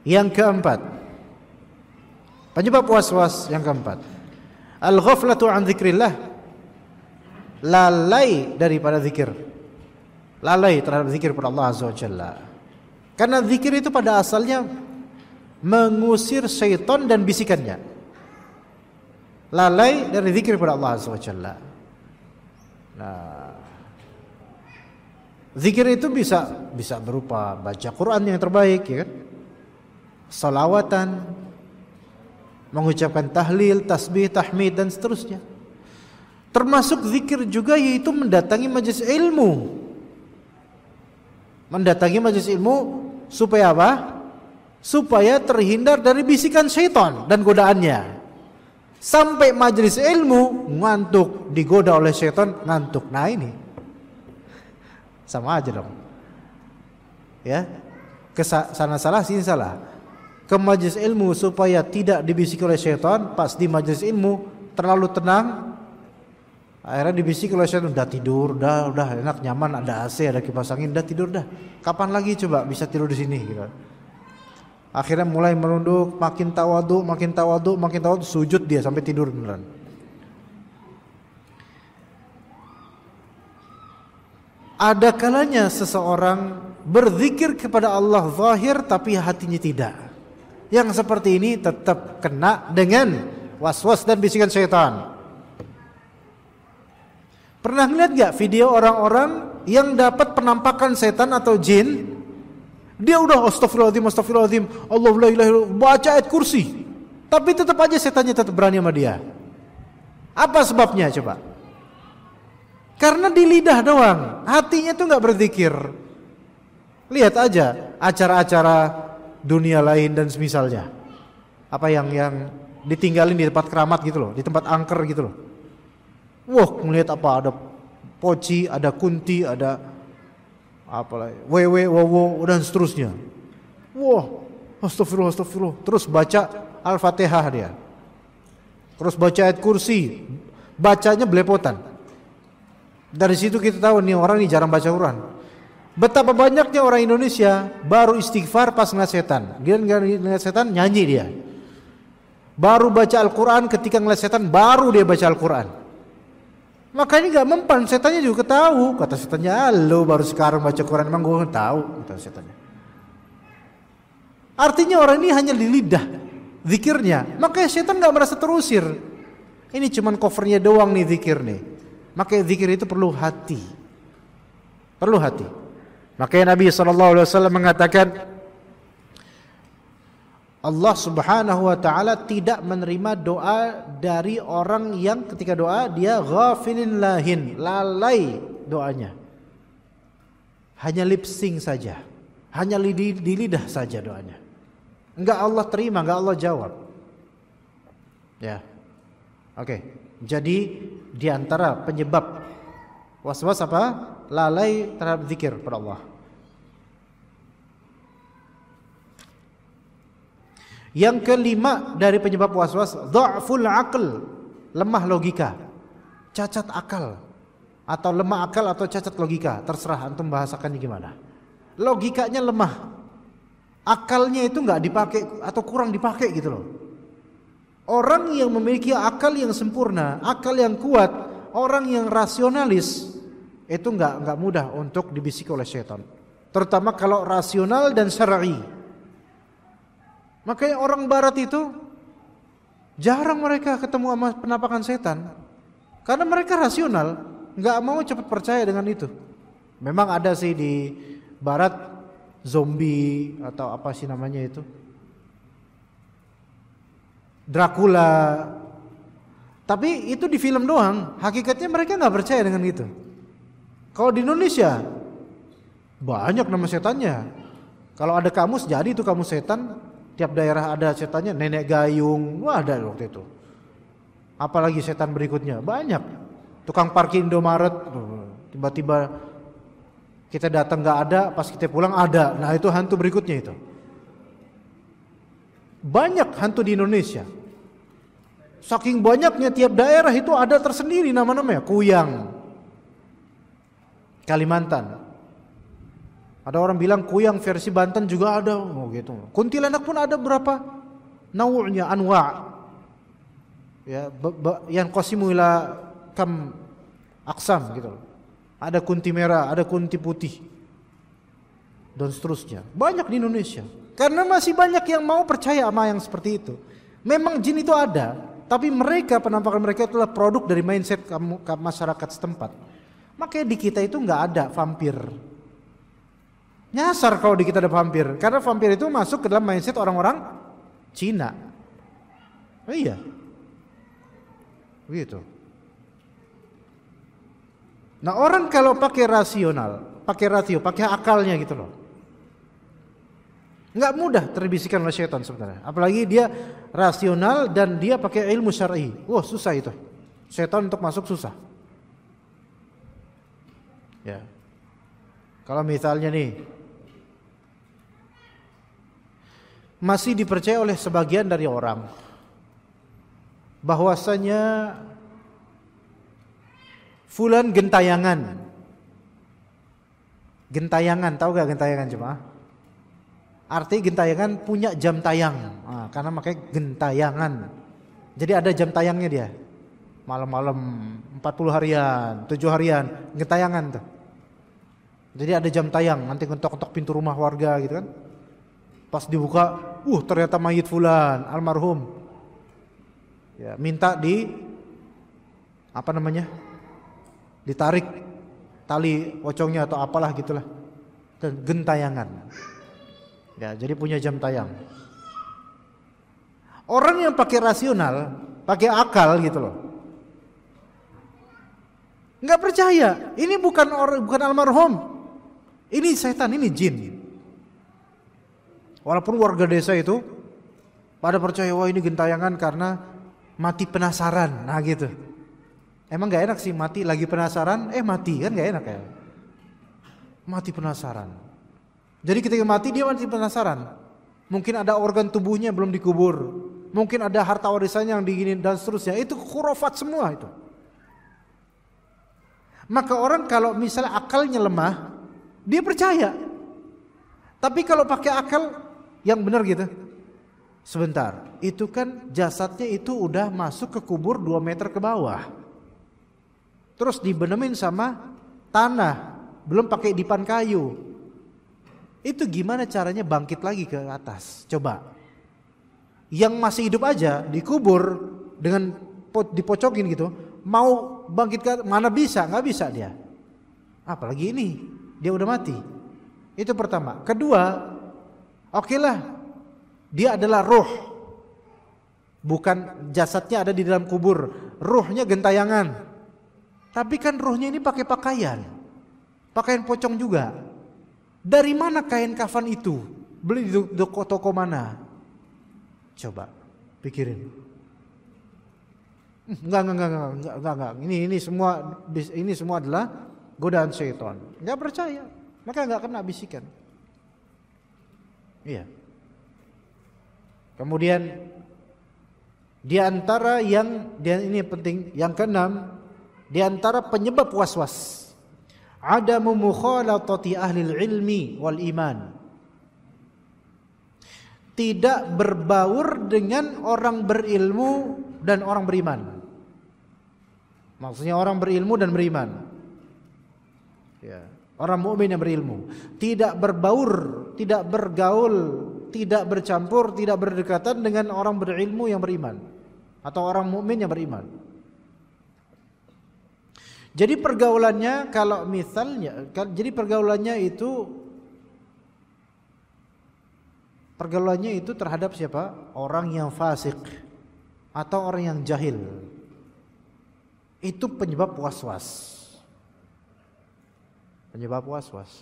Yang keempat, penyebab was-was yang keempat, al-ghaflatu an dzikrillah, lalai daripada zikir. Lalai terhadap zikir pada Allah Azza wa Jalla. Karena zikir itu pada asalnya mengusir syaitan dan bisikannya. Lalai dari zikir pada Allah Azza wa Jalla. Nah, zikir itu bisa berupa baca Quran yang terbaik, ya kan? Salawatan, mengucapkan tahlil, tasbih, tahmid dan seterusnya. Termasuk zikir juga yaitu mendatangi majelis ilmu. Mendatangi majelis ilmu supaya apa? Supaya terhindar dari bisikan syaitan dan godaannya. Sampai majelis ilmu ngantuk, digoda oleh syaitan ngantuk. Nah ini sama aja dong. Ya, ke sana salah sini salah. Ke majelis ilmu supaya tidak dibisiki oleh syaitan, pas di majelis ilmu terlalu tenang, akhirnya dibisiki oleh syaitan, udah tidur, udah enak nyaman, ada AC, ada kipas angin, udah tidur dah. Kapan lagi coba bisa tidur di sini gitu. Akhirnya mulai merunduk, makin tawadhu, sujud dia sampai tidur beneran. Ada kalanya seseorang berzikir kepada Allah zahir tapi hatinya tidak. Yang seperti ini tetap kena dengan waswas dan bisikan syaitan. Pernah lihat gak video orang-orang yang dapat penampakan setan atau jin? Dia udah astagfirullahaladzim, Allah la ilaha illallah, baca ayat kursi, tapi tetap aja setannya tetap berani sama dia. Apa sebabnya coba? Karena di lidah doang, hatinya tuh gak berzikir. Lihat aja acara-acara dunia lain dan semisalnya. Apa yang ditinggalin di tempat keramat gitu loh, di tempat angker gitu loh. Wah, ngelihat apa, ada poci, ada kunti, ada apalah, wewe, wowo dan seterusnya. Wah, astagfirullah. Terus baca Al-Fatihah dia. Terus baca ayat kursi, bacanya belepotan. Dari situ kita tahu nih orang ini jarang baca Quran. Betapa banyaknya orang Indonesia baru istighfar pas ngeliat setan. Dia ngeliat setan nyanyi dia. Baru baca Al-Quran ketika ngeliat setan baru dia baca Al-Quran. Makanya gak mempan, setannya juga tahu. Kata setannya, lo baru sekarang baca Quran, emang gue tahu, kata setannya. Artinya orang ini hanya di lidah zikirnya, makanya setan gak merasa terusir. Ini cuman covernya doang nih zikir nih. Makanya zikir itu perlu hati. Perlu hati. Makanya Nabi SAW mengatakan, Allah Subhanahu wa taala tidak menerima doa dari orang yang ketika doa dia ghafilin lahin, lalai doanya. Hanya lip sync saja. Hanya di lidah saja doanya. Enggak Allah terima, enggak Allah jawab. Ya. Oke. Jadi di antara penyebab waswas apa? Lalai terhadap zikir kepada Allah. Yang kelima dari penyebab waswas, dha'ful aql, lemah logika, cacat akal, atau lemah akal atau cacat logika, terserah antum bahasakannya gimana. Logikanya lemah, akalnya itu nggak dipakai atau kurang dipakai gitu loh. Orang yang memiliki akal yang sempurna, akal yang kuat, orang yang rasionalis itu nggak mudah untuk dibisiki oleh syaitan, terutama kalau rasional dan syar'i. Makanya orang barat itu jarang mereka ketemu sama penampakan setan. Karena mereka rasional, gak mau cepat percaya dengan itu. Memang ada sih di barat zombie atau apa sih namanya itu, Dracula. Tapi itu di film doang. Hakikatnya mereka gak percaya dengan itu. Kalau di Indonesia banyak nama setannya. Kalau ada kamus, jadi itu kamus setan. Tiap daerah ada setannya, nenek gayung, wah ada waktu itu. Apalagi setan berikutnya, banyak. Tukang parkir Indomaret, tiba-tiba kita datang nggak ada, pas kita pulang ada. Nah itu hantu berikutnya itu. Banyak hantu di Indonesia. Saking banyaknya tiap daerah itu ada tersendiri nama-namanya. Kuyang, Kalimantan. Ada orang bilang Kuyang versi Banten juga ada, oh gitu. Kuntilanak pun ada berapa nau'nya, anwa'. Ya, yang qasimu ila kam aksam gitu. Ada kunti merah, ada kunti putih. Dan seterusnya. Banyak di Indonesia. Karena masih banyak yang mau percaya sama yang seperti itu. Memang jin itu ada, tapi mereka, penampakan mereka itulah produk dari mindset masyarakat setempat. Makanya di kita itu nggak ada vampir. Nyasar kalau di kita ada vampir, karena vampir itu masuk ke dalam mindset orang-orang Cina. Oh iya, begitu. Nah orang kalau pakai rasional, pakai rasio, pakai akalnya gitu loh, nggak mudah terbisikan oleh syaitan sebenarnya. Apalagi dia rasional dan dia pakai ilmu syar'i. Wah susah itu, syaitan untuk masuk susah. Ya, kalau misalnya nih masih dipercaya oleh sebagian dari orang bahwasanya fulan gentayangan. Gentayangan, tahu gak gentayangan jemaah? Arti gentayangan punya jam tayang. Nah, karena makanya gentayangan. Jadi ada jam tayangnya dia. Malam-malam 40 harian, 7 harian, gentayangan tuh. Jadi ada jam tayang, nanti ngetok-ngetok pintu rumah warga gitu kan. Pas dibuka, ternyata mayit fulan, almarhum. Ya, minta ditarik tali pocongnya atau apalah gitulah. Gentayangan. Ya, jadi punya jam tayang. Orang yang pakai rasional, pakai akal gitu loh, nggak percaya. Ini bukan almarhum, ini setan, ini jin. Walaupun warga desa itu pada percaya, wah ini gentayangan karena mati penasaran. Nah gitu. Emang nggak enak sih mati lagi penasaran, mati kan nggak enak ya. Mati penasaran. Jadi ketika mati dia mati penasaran. Mungkin ada organ tubuhnya belum dikubur. Mungkin ada harta warisannya yang diginin dan seterusnya. Itu khurafat semua itu. Maka orang kalau misalnya akalnya lemah, dia percaya. Tapi kalau pakai akal yang benar gitu, sebentar, itu kan jasadnya itu udah masuk ke kubur 2 meter ke bawah. Terus dibenemin sama tanah, belum pakai dipan kayu. Itu gimana caranya bangkit lagi ke atas? Coba. Yang masih hidup aja dikubur dengan dipocokin gitu, mau bangkit ke mana bisa? Nggak bisa dia. Apalagi ini, dia udah mati. Itu pertama. Kedua, okelah, dia adalah roh. Bukan jasadnya ada di dalam kubur, ruhnya gentayangan. Tapi kan ruhnya ini pakai pakaian pocong juga. Dari mana kain kafan itu? Beli di toko mana? Coba pikirin. Enggak. Ini semua adalah godaan syaitan. Enggak percaya, maka enggak kena bisikan. Iya. Kemudian di antara ini penting, yang keenam, di antara penyebab waswas, adamu mukhalatati ahlil ilmi wal iman. Tidak berbaur dengan orang berilmu dan orang beriman. Maksudnya orang berilmu dan beriman. Ya, orang mukmin yang berilmu. Tidak berbaur, tidak bergaul, tidak bercampur, tidak berdekatan dengan orang berilmu yang beriman atau orang mukmin yang beriman. Jadi pergaulannya itu terhadap siapa? Orang yang fasik atau orang yang jahil. Itu penyebab was-was. Penyebab was-was.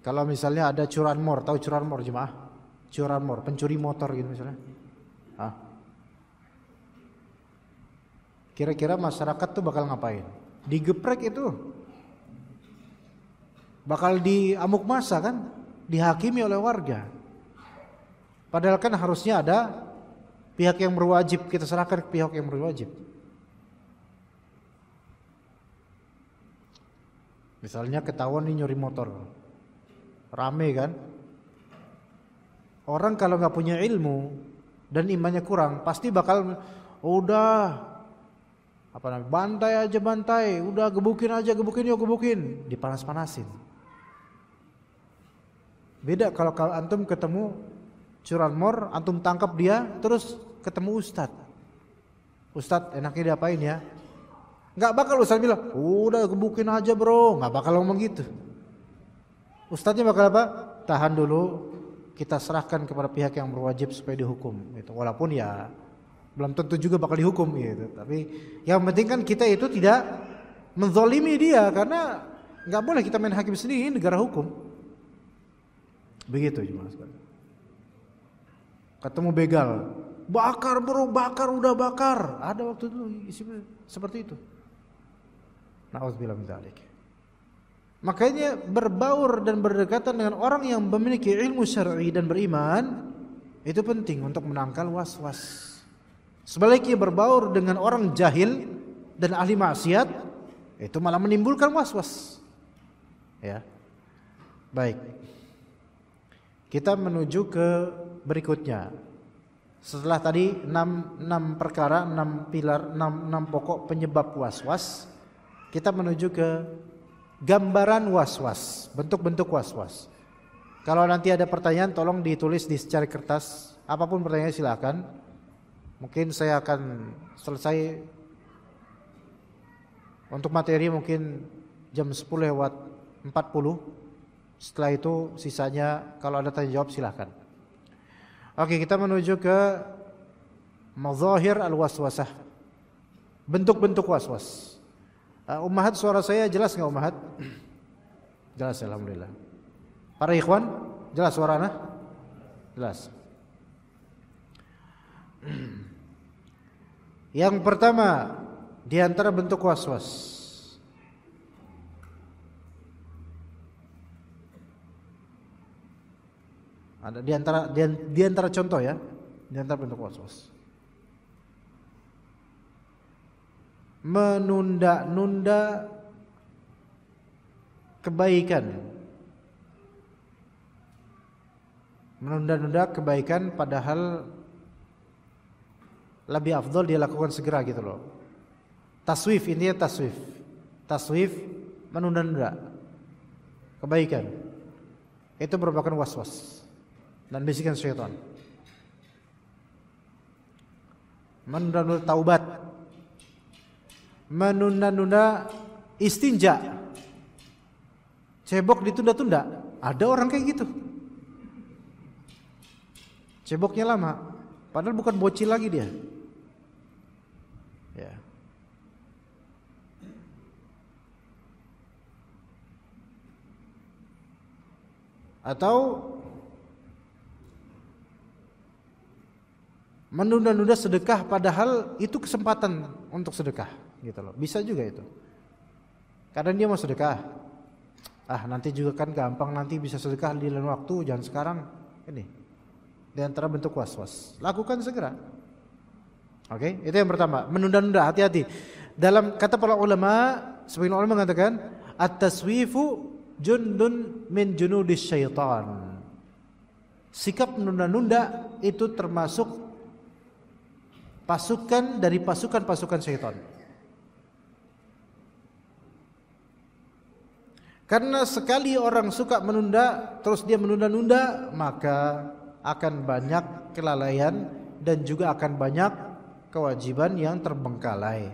Kalau misalnya ada curanmor, tahu curanmor jemaah? Curanmor, pencuri motor gitu misalnya. Kira-kira masyarakat tuh bakal ngapain? Digeprek itu. Bakal diamuk masa kan? Dihakimi oleh warga. Padahal kan harusnya ada pihak yang berwajib, kita serahkan ke pihak yang berwajib. Misalnya ketahuan nih nyuri motor. Rame kan? Orang kalau nggak punya ilmu dan imannya kurang, pasti bakal bantai aja, udah gebukin, dipanas-panasin. Beda kalau antum ketemu curanmor, antum tangkap dia, terus ketemu Ustadz enaknya diapain ya? Nggak bakal Ustadz bilang, udah gebukin aja bro, nggak bakal ngomong gitu. Ustadznya bakal apa? Tahan dulu, kita serahkan kepada pihak yang berwajib supaya dihukum. Gitu. Walaupun ya belum tentu juga bakal dihukum gitu. Tapi yang penting kan kita itu tidak menzalimi dia, karena nggak boleh kita main hakim sendiri, ini negara hukum. Begitu jemaah sekalian. Ketemu begal, bakar bro, udah bakar. Ada waktu itu seperti itu. Na'udzubillah min dzalik. Makanya berbaur dan berdekatan dengan orang yang memiliki ilmu syar'i dan beriman itu penting untuk menangkal was-was. Sebaliknya berbaur dengan orang jahil dan ahli maksiat itu malah menimbulkan was-was. Ya. Baik. Kita menuju ke berikutnya. Setelah tadi 6 perkara, 6 pilar, 6 pokok penyebab was-was, kita menuju ke gambaran was-was, bentuk-bentuk was-was. Kalau nanti ada pertanyaan tolong ditulis di secari kertas, apapun pertanyaannya silakan. Mungkin saya akan selesai untuk materi mungkin jam 10:40. Setelah itu sisanya kalau ada tanya jawab silakan. Oke, kita menuju ke mazahir al-waswasah. Bentuk-bentuk waswas. Ummahat, suara saya jelas enggak Ummahat? Jelas, alhamdulillah. Para ikhwan, jelas suaranya? Jelas. Yang pertama di antara bentuk waswas, ada di antara contoh ya, di antara bentuk waswas, menunda-nunda kebaikan. Menunda-nunda kebaikan padahal lebih afdal dia lakukan segera gitu loh. Taswif, intinya taswif. Taswif, menunda-nunda kebaikan. Itu merupakan waswas dan bisikan syaitan. Menunda-nunda taubat. Menunda-nunda istinja. Cebok ditunda-tunda. Ada orang kayak gitu. Ceboknya lama, padahal bukan bocil lagi dia. Ya. Atau menunda-nunda sedekah padahal itu kesempatan untuk sedekah gitu loh. Bisa juga itu. Kadang dia mau sedekah. Nanti juga kan gampang, nanti bisa sedekah di lain waktu, jangan sekarang. Ini di antara bentuk waswas. Lakukan segera. Oke, itu yang pertama. Menunda-nunda, hati-hati. Dalam kata para ulama, sebagian ulama mengatakan at-taswifu jundun min junudis syaitan. Sikap menunda-nunda itu termasuk pasukan dari pasukan-pasukan syaitan. Karena sekali orang suka menunda, terus dia menunda-nunda, maka akan banyak kelalaian dan juga akan banyak kewajiban yang terbengkalai.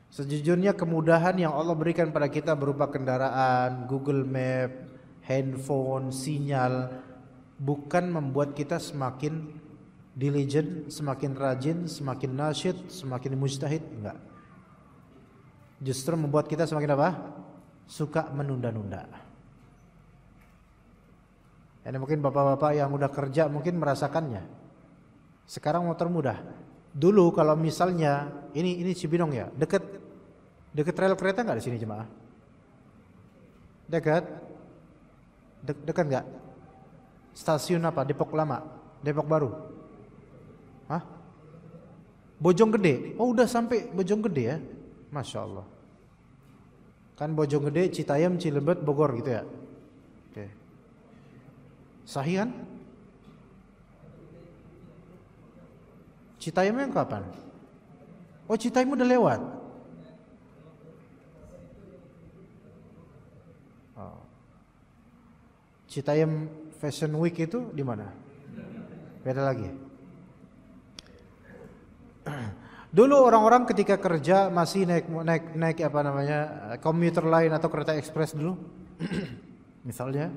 Sejujurnya kemudahan yang Allah berikan pada kita berupa kendaraan, Google Map, handphone, sinyal, bukan membuat kita semakin diligent, semakin rajin, semakin nasyid, semakin mujtahid, enggak. Justru membuat kita semakin apa? Suka menunda-nunda. Ini mungkin bapak-bapak yang udah kerja mungkin merasakannya. Sekarang motor mudah. Dulu kalau misalnya ini Cibinong ya, dekat rel kereta nggak di sini jemaah? Dekat nggak? Stasiun apa? Depok Lama, Depok Baru. Hah? Bojonggede. Oh udah sampai Bojonggede ya? Masya Allah. Kan Bojonggede, Citayam, Cilebet, Bogor gitu ya. Oke. Sahih kan? Citayam yang kapan? Oh Citayam udah lewat. Oh. Citayam Fashion Week itu di mana? Beda lagi. Dulu orang-orang ketika kerja masih naik apa namanya, komuter lain atau kereta ekspres dulu, misalnya,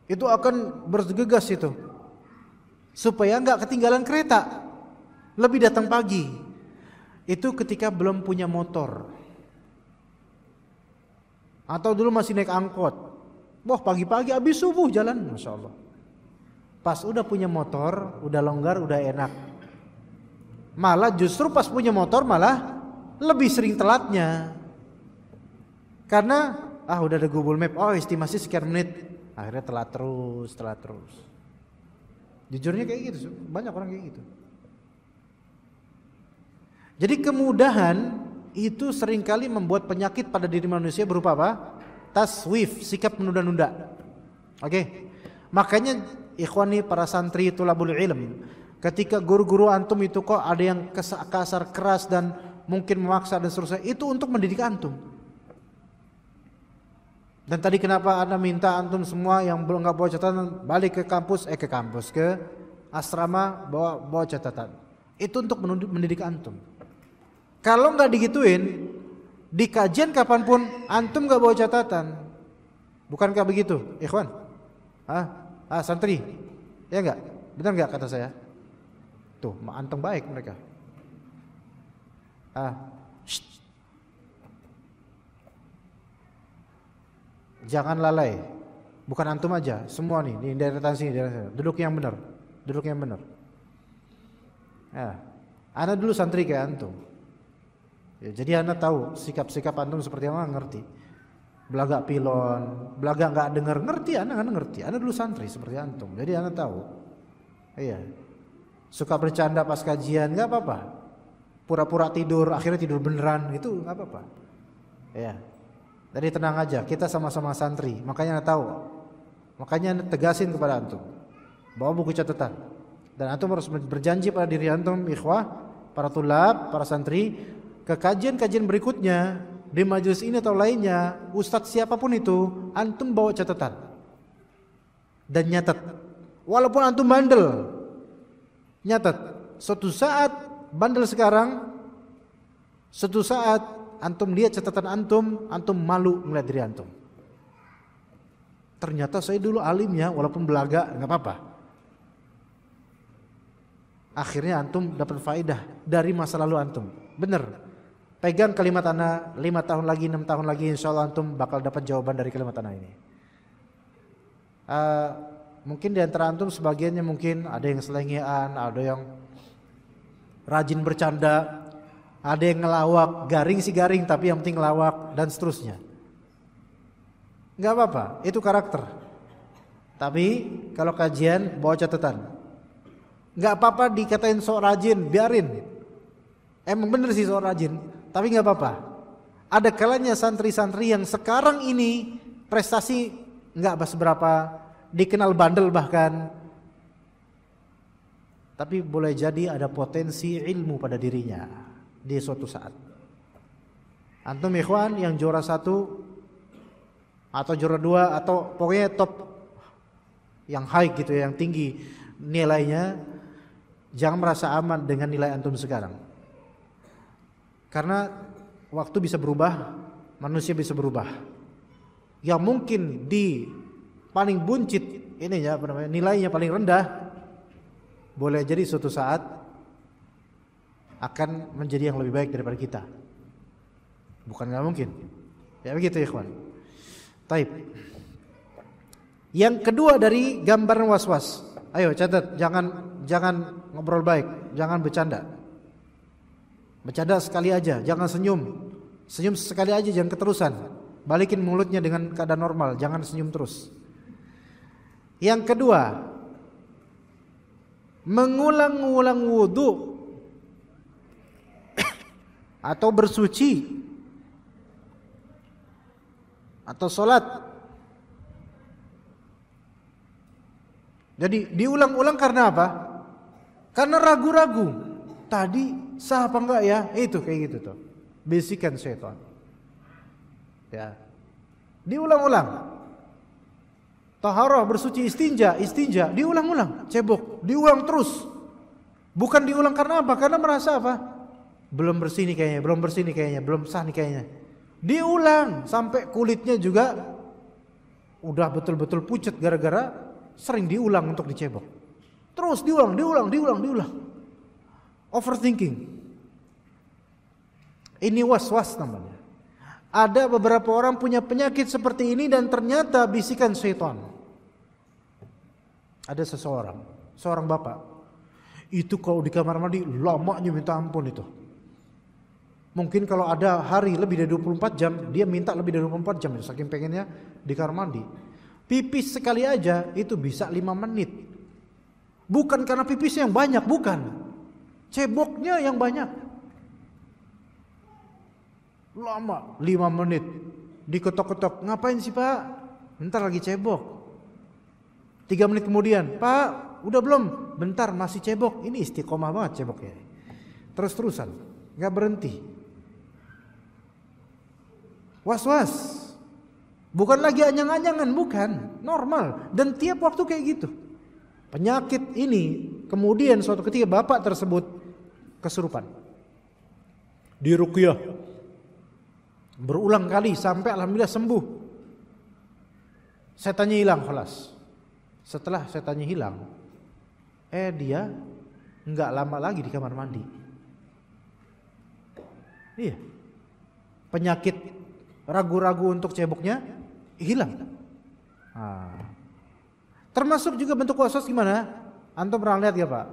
itu akan bergegas itu supaya nggak ketinggalan kereta, lebih datang pagi. Itu ketika belum punya motor, atau dulu masih naik angkot. Wah pagi-pagi habis subuh jalan, masya Allah. Pas udah punya motor, udah longgar, udah enak. Malah justru pas punya motor malah lebih sering telatnya. Karena udah ada Google Map, estimasi sekian menit, akhirnya telat terus. Jujurnya kayak gitu, banyak orang kayak gitu. Jadi kemudahan itu seringkali membuat penyakit pada diri manusia berupa apa? Taswif, sikap menunda-nunda. Oke. Makanya ikhwani para santri tulabul ilm, ketika guru-guru antum itu kok ada yang kasar keras dan mungkin memaksa dan seterusnya, itu untuk mendidik antum. Dan tadi kenapa Anda minta antum semua yang belum nggak bawa catatan balik ke kampus, ke asrama bawa catatan. Itu untuk mendidik antum. Kalau nggak digituin, di kajian kapanpun antum nggak bawa catatan, bukankah begitu, ikhwan? Santri, ya nggak? Benar nggak kata saya? Tuh, antum baik mereka. Jangan lalai. Bukan antum aja, semua nih di daerah sini, duduk yang benar. Ana dulu santri kayak antum. Ya, jadi ana tahu sikap-sikap antum seperti apa, ngerti. Belaga pilon, belaga nggak dengar, ngerti. Ana ngerti. Ana dulu santri seperti antum, jadi ana tahu. Iya. Suka bercanda pas kajian, nggak apa-apa. Pura-pura tidur, akhirnya tidur beneran, itu nggak apa-apa. Iya. Jadi tenang aja, kita sama-sama santri. Makanya ana tahu. Makanya ana tegasin kepada antum. Bawa buku catatan. Dan antum harus berjanji pada diri antum, ikhwah, para tulab, para santri, ke kajian-kajian berikutnya di majelis ini atau lainnya, ustadz siapapun itu, antum bawa catatan dan nyatat. Walaupun antum bandel, nyatat. Suatu saat bandel sekarang, suatu saat antum lihat catatan antum malu melihat diri antum. Ternyata saya dulu alimnya, walaupun belaga, nggak apa-apa. Akhirnya antum dapat faedah dari masa lalu antum. Bener. Pegang kalimat ana 5 tahun lagi, 6 tahun lagi, insya Allah antum bakal dapat jawaban dari kalimat ana ini. Mungkin di antara antum sebagiannya mungkin ada yang selengean, ada yang rajin bercanda, ada yang ngelawak, garing sih garing tapi yang penting ngelawak dan seterusnya. Gak apa-apa, itu karakter. Tapi kalau kajian bawa catatan. Gak apa-apa dikatain sok rajin, biarin. Emang bener sih sok rajin, tapi gak apa-apa. Ada kalanya santri-santri yang sekarang ini prestasi gak seberapa, dikenal bandel bahkan, tapi boleh jadi ada potensi ilmu pada dirinya di suatu saat. Antum ikhwan yang juara 1 atau juara 2 atau pokoknya top yang high gitu, yang tinggi nilainya, jangan merasa aman dengan nilai antum sekarang. Karena waktu bisa berubah, manusia bisa berubah. Yang mungkin di paling buncit ininya nilainya paling rendah, boleh jadi suatu saat akan menjadi yang lebih baik daripada kita. Bukan nggak mungkin. Ya begitu ikhwan. Taib. Yang kedua dari gambaran was-was. Ayo catat, jangan ngobrol baik, jangan bercanda. Bercanda sekali aja, jangan senyum. Senyum sekali aja, jangan keterusan. Balikin mulutnya dengan keadaan normal, jangan senyum terus. Yang kedua, mengulang-ulang wudu atau bersuci atau sholat. Jadi diulang-ulang karena apa? Karena ragu-ragu. Tadi sah apa enggak ya? Itu kayak gitu tuh. Bisikan syaitan. Ya. Diulang-ulang. Taharah, bersuci, istinja, diulang-ulang, cebok, diulang terus. Bukan diulang karena apa? Karena merasa apa? Belum bersih nih kayaknya, belum sah nih kayaknya. Diulang sampai kulitnya juga udah betul-betul pucat gara-gara sering diulang untuk dicebok. Terus diulang. Overthinking. Ini was-was namanya. Ada beberapa orang punya penyakit seperti ini dan ternyata bisikan syaitan. Ada seorang bapak, itu kalau di kamar mandi lamanya minta ampun itu. Mungkin kalau ada hari lebih dari 24 jam, dia minta lebih dari 24 jam, saking pengennya di kamar mandi. Pipis sekali aja itu bisa 5 menit. Bukan karena pipisnya yang banyak, bukan. Ceboknya yang banyak. Lama, 5 menit, diketok-ketok. Ngapain sih Pak? Bentar lagi cebok. 3 menit kemudian, Pak udah belum? Bentar masih cebok. Ini istiqomah banget ceboknya. Terus-terusan, gak berhenti. Was-was. Bukan lagi anyang-anyangan, bukan. Normal. Dan tiap waktu kayak gitu. Penyakit ini kemudian suatu ketika bapak tersebut kesurupan. Diruqyah. Berulang kali sampai alhamdulillah sembuh. Setannya hilang khalas. Setelah setannya hilang, dia enggak lama lagi di kamar mandi. Iya. Penyakit ragu-ragu untuk ceboknya hilang. Termasuk juga bentuk waswas gimana? Antum pernah lihat ya Pak?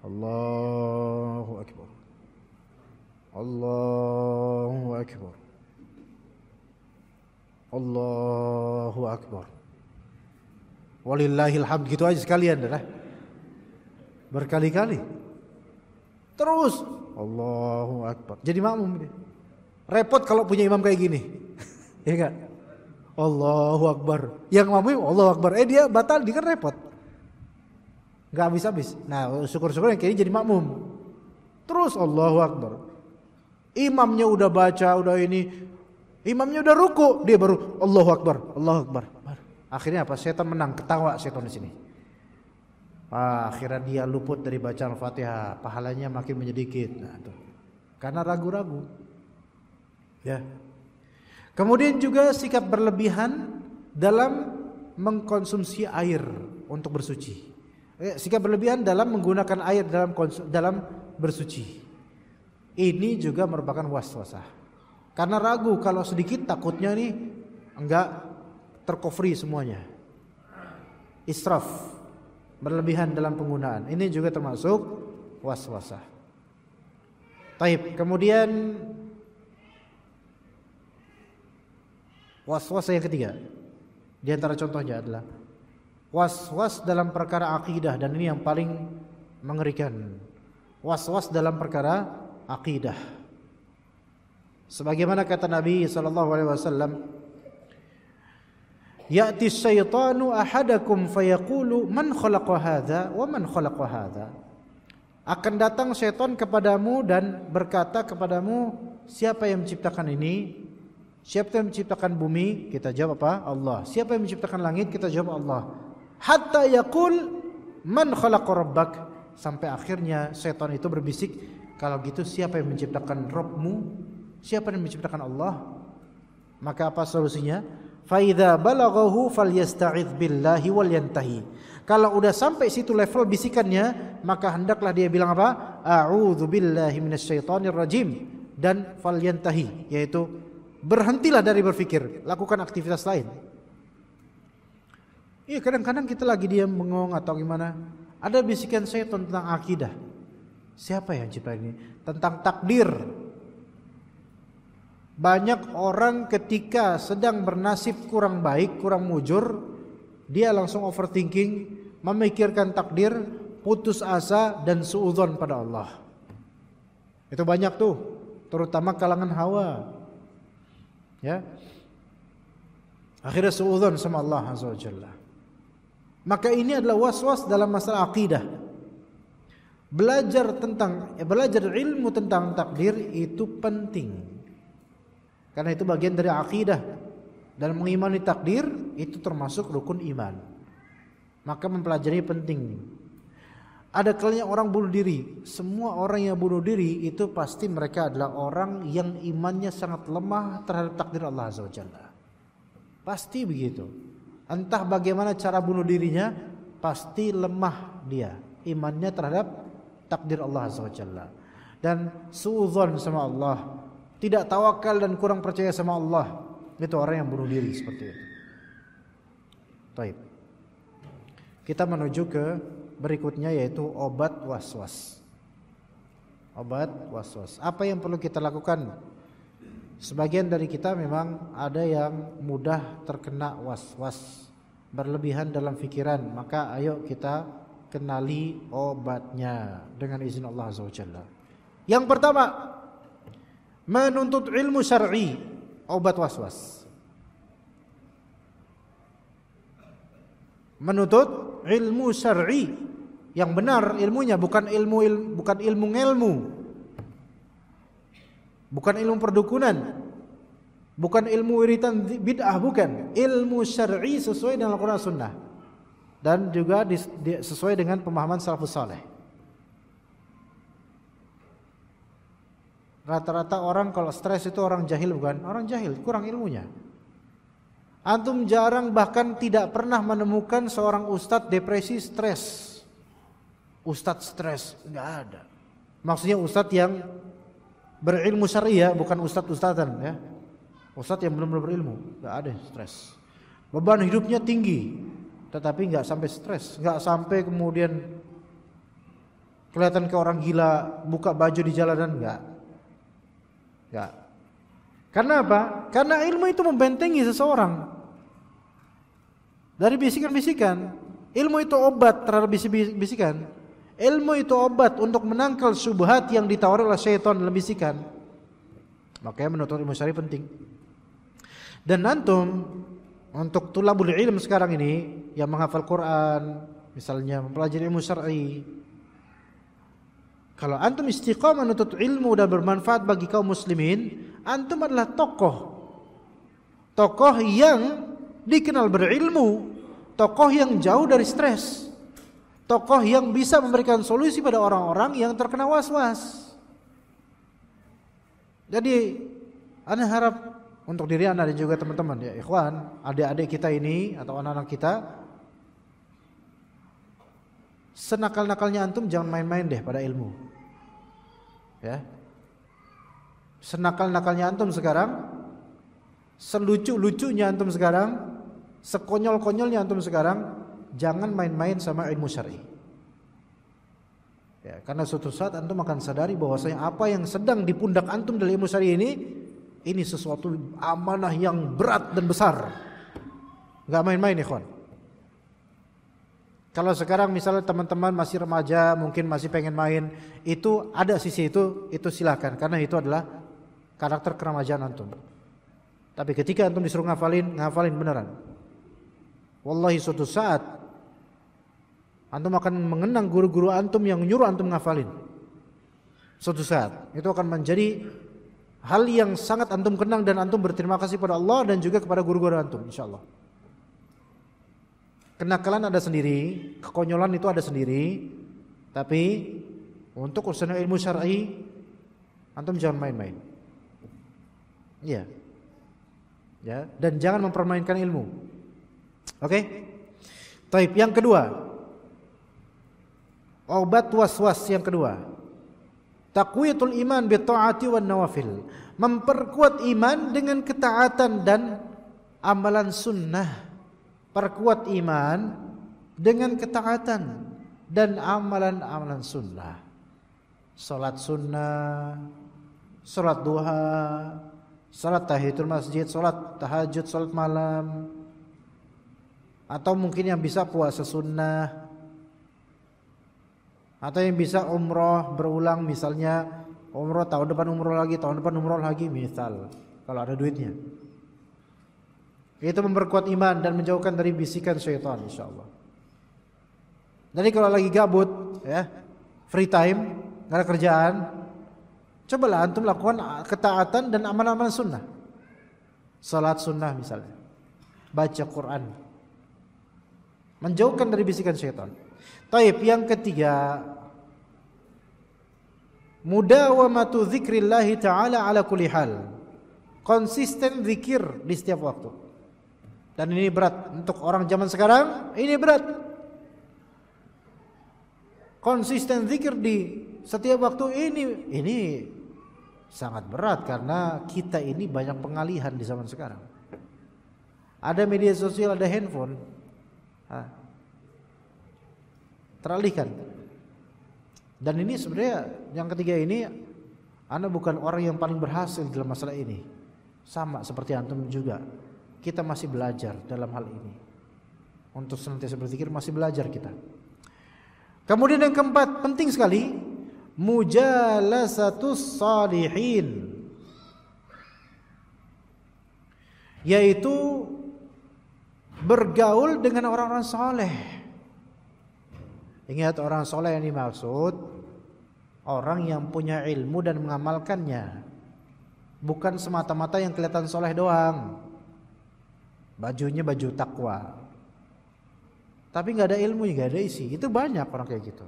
Allahu Akbar. Allahu Akbar. Allahu Akbar. Walillahil hamd, gitu aja sekalian dah. Berkali-kali. Terus Allahu Akbar. Jadi makmum dia. Repot kalau punya imam kayak gini. Ya enggak? Allahu Akbar. Yang makmum Allahu Akbar. Dia batal, dia kan repot. Enggak habis-habis. Nah, syukur-syukur yang kayak ini jadi makmum. Terus Allahu Akbar. Imamnya udah baca, udah ini. Imamnya udah ruku, dia baru Allahu Akbar, Allahu Akbar. Akhirnya apa? Setan menang, ketawa setan di sini. Akhirnya dia luput dari bacaan Al-Fatihah, pahalanya makin menyedikit. Nah, tuh. Karena ragu-ragu. Ya. Kemudian juga sikap berlebihan dalam mengkonsumsi air untuk bersuci. Sikap berlebihan dalam menggunakan air dalam bersuci. Ini juga merupakan waswasah. Karena ragu kalau sedikit takutnya nih enggak tercovery semuanya. Israf, berlebihan dalam penggunaan. Ini juga termasuk waswasah. Taib. Kemudian waswasah yang ketiga. Di antara contohnya adalah waswas dalam perkara akidah, dan ini yang paling mengerikan. Was-was dalam perkara akidah. Sebagaimana kata Nabi sallallahu alaihi wasallam, "Ya'ti syaitanu ahadakum fayaqulu man khalaqa hadza wa man khalaqa hadza." Akan datang syaitan kepadamu dan berkata kepadamu, siapa yang menciptakan ini? Siapa yang menciptakan bumi? Kita jawab apa? Allah. Siapa yang menciptakan langit? Kita jawab Allah. Hatta yaqul man khalaqa rabbak. Sampai akhirnya syaitan itu berbisik, kalau gitu siapa yang menciptakan Rabbmu? Siapa yang menciptakan Allah? Maka apa solusinya? Fa idza balaghahu falyasta'idz billahi wal yantahi. Kalau udah sampai situ level bisikannya, maka hendaklah dia bilang apa? A'udzu billahi minasyaitonir rajim, dan falyantahi, yaitu berhentilah dari berpikir, lakukan aktivitas lain. Iya, kadang-kadang kita lagi diam bengong atau gimana, ada bisikan syaitan tentang akidah. Siapa yang cipta ini? Tentang takdir. Banyak orang ketika sedang bernasib kurang baik, kurang mujur, dia langsung overthinking, memikirkan takdir, putus asa dan suudzon pada Allah. Itu banyak tuh, terutama kalangan hawa. Ya. Akhirnya suudzon sama Allah Azza wa Jalla. Maka ini adalah waswas dalam masalah akidah. Belajar ilmu tentang takdir itu penting. Karena itu bagian dari akidah. Dan mengimani takdir itu termasuk rukun iman. Maka mempelajari penting. Ada kalanya orang bunuh diri. Semua orang yang bunuh diri itu pasti mereka adalah orang yang imannya sangat lemah terhadap takdir Allah Azza wa Jalla. Pasti begitu. Entah bagaimana cara bunuh dirinya, pasti lemah dia imannya terhadap takdir Allah Azza wa Jalla. Dan suudzon sama Allah, tidak tawakal dan kurang percaya sama Allah. Itu orang yang bunuh diri seperti itu. Baik. Kita menuju ke berikutnya, yaitu obat waswas. Obat waswas. Apa yang perlu kita lakukan? Sebagian dari kita memang ada yang mudah terkena waswas, berlebihan dalam fikiran. Maka ayo kita kenali obatnya dengan izin Allah Azza wa Jalla. Yang pertama, menuntut ilmu syar'i. obat waswas. Menuntut ilmu syar'i yang benar ilmunya, bukan ilmu ngelmu. Bukan ilmu perdukunan. Bukan ilmu wiritan bid'ah, bukan. Ilmu syar'i sesuai dengan Al-Qur'an Sunnah. Dan juga sesuai dengan pemahaman salafus saleh. Rata-rata orang kalau stres itu orang jahil, bukan? Orang jahil, kurang ilmunya. Antum jarang bahkan tidak pernah menemukan seorang ustadz depresi stres. Ustadz stres, enggak ada. Maksudnya ustadz yang berilmu syariah, bukan ustadz-ustadzan ya. Ustadz yang belum berilmu, enggak ada stres. Beban hidupnya tinggi, tetapi enggak sampai stres, enggak sampai kemudian kelihatan kayak orang gila, buka baju di jalanan, enggak. Enggak. Karena apa? Karena ilmu itu membentengi seseorang dari bisikan-bisikan. Ilmu itu obat terhadap bisikan. Ilmu itu obat untuk menangkal syubhat yang ditawari oleh syaitan dalam bisikan. Makanya menuntut ilmu syar'i penting. Dan antum untuk tulabul ilm sekarang ini yang menghafal Quran, misalnya mempelajari ilmu syar'i, kalau antum istiqamah menuntut ilmu dan bermanfaat bagi kaum muslimin, antum adalah tokoh yang dikenal berilmu, tokoh yang jauh dari stres, tokoh yang bisa memberikan solusi pada orang-orang yang terkena was-was. Jadi ana harap untuk diri anda dan juga teman-teman ya ikhwan, adik-adik kita ini atau anak-anak kita, senakal-nakalnya antum jangan main-main deh pada ilmu. Ya. Senakal-nakalnya antum sekarang, selucu-lucunya antum sekarang, sekonyol-konyolnya antum sekarang, jangan main-main sama ilmu syar'i. Ya, karena suatu saat antum akan sadari bahwasanya apa yang sedang di pundak antum dari ilmu syar'i ini sesuatu amanah yang berat dan besar. Enggak main-main, ikhwan. Kalau sekarang misalnya teman-teman masih remaja, mungkin masih pengen main, itu ada sisi itu silakan, karena itu adalah karakter keremajaan antum. Tapi ketika antum disuruh ngafalin beneran. Wallahi suatu saat antum akan mengenang guru-guru antum yang nyuruh antum ngafalin. Suatu saat itu akan menjadi hal yang sangat antum kenang dan antum berterima kasih pada Allah dan juga kepada guru-guru antum, insyaallah. Kenakalan ada sendiri, kekonyolan itu ada sendiri, tapi untuk urusan ilmu syar'i antum jangan main-main. Iya. Ya, dan jangan mempermainkan ilmu. Oke? Taib, yang kedua. Obat was-was yang kedua. Taqwiyatul iman bi ta'ati wan nawafil. Memperkuat iman dengan ketaatan dan amalan sunnah. Perkuat iman dengan ketaatan dan amalan-amalan sunnah. Salat sunnah, salat duha, salat tahiyatul masjid, salat tahajud, salat malam. Atau mungkin yang bisa puasa sunnah. Atau yang bisa umroh berulang, misalnya umroh tahun depan umroh lagi misal, kalau ada duitnya. Itu memperkuat iman dan menjauhkan dari bisikan syaitan, insyaallah. Jadi kalau lagi gabut ya, free time, gak ada kerjaan, cobalah antum lakukan ketaatan dan amalan-amalan sunnah. Salat sunnah misalnya, baca Quran, menjauhkan dari bisikan syaitan. Taib, yang ketiga, mudawamatu dzikrillahi ta'ala ala kulli hal. Konsisten zikir di setiap waktu. Dan ini berat untuk orang zaman sekarang, ini berat. Konsisten zikir di setiap waktu ini sangat berat karena kita ini banyak pengalihan di zaman sekarang. Ada media sosial, ada handphone. Teralihkan. Dan ini sebenarnya yang ketiga ini, Anda bukan orang yang paling berhasil dalam masalah ini. Sama seperti antum juga. Kita masih belajar dalam hal ini. Untuk senantiasa berzikir masih belajar kita. Kemudian yang keempat, penting sekali, mujalasatus salihin. yaitu bergaul dengan orang-orang soleh. Ingat, orang soleh yang dimaksud orang yang punya ilmu dan mengamalkannya, bukan semata-mata yang kelihatan soleh doang, bajunya baju takwa, tapi nggak ada ilmu, nggak ada isi. Itu banyak orang kayak gitu.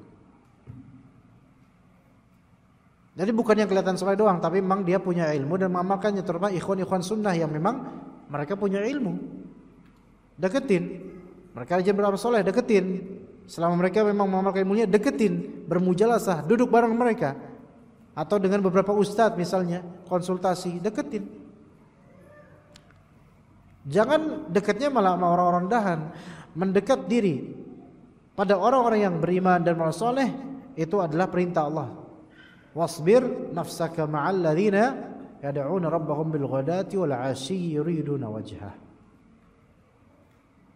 Jadi bukan yang kelihatan soleh doang, tapi memang dia punya ilmu dan mengamalkannya. Terutama ikhwan-ikhwan sunnah yang memang mereka punya ilmu, deketin. Mereka aja beramal soleh, deketin. Selama mereka memang mengamalkan ilmunya, deketin, bermujalasah, duduk bareng mereka, atau dengan beberapa ustadz misalnya konsultasi, deketin. Jangan dekatnya malah sama orang-orang dahan. Mendekat diri pada orang-orang yang beriman dan beramal soleh itu adalah perintah Allah. Wasbir nafsaka ma'al ladzina yad'una rabbahum bil ghadati wal 'ashyi yuriduna wajhah.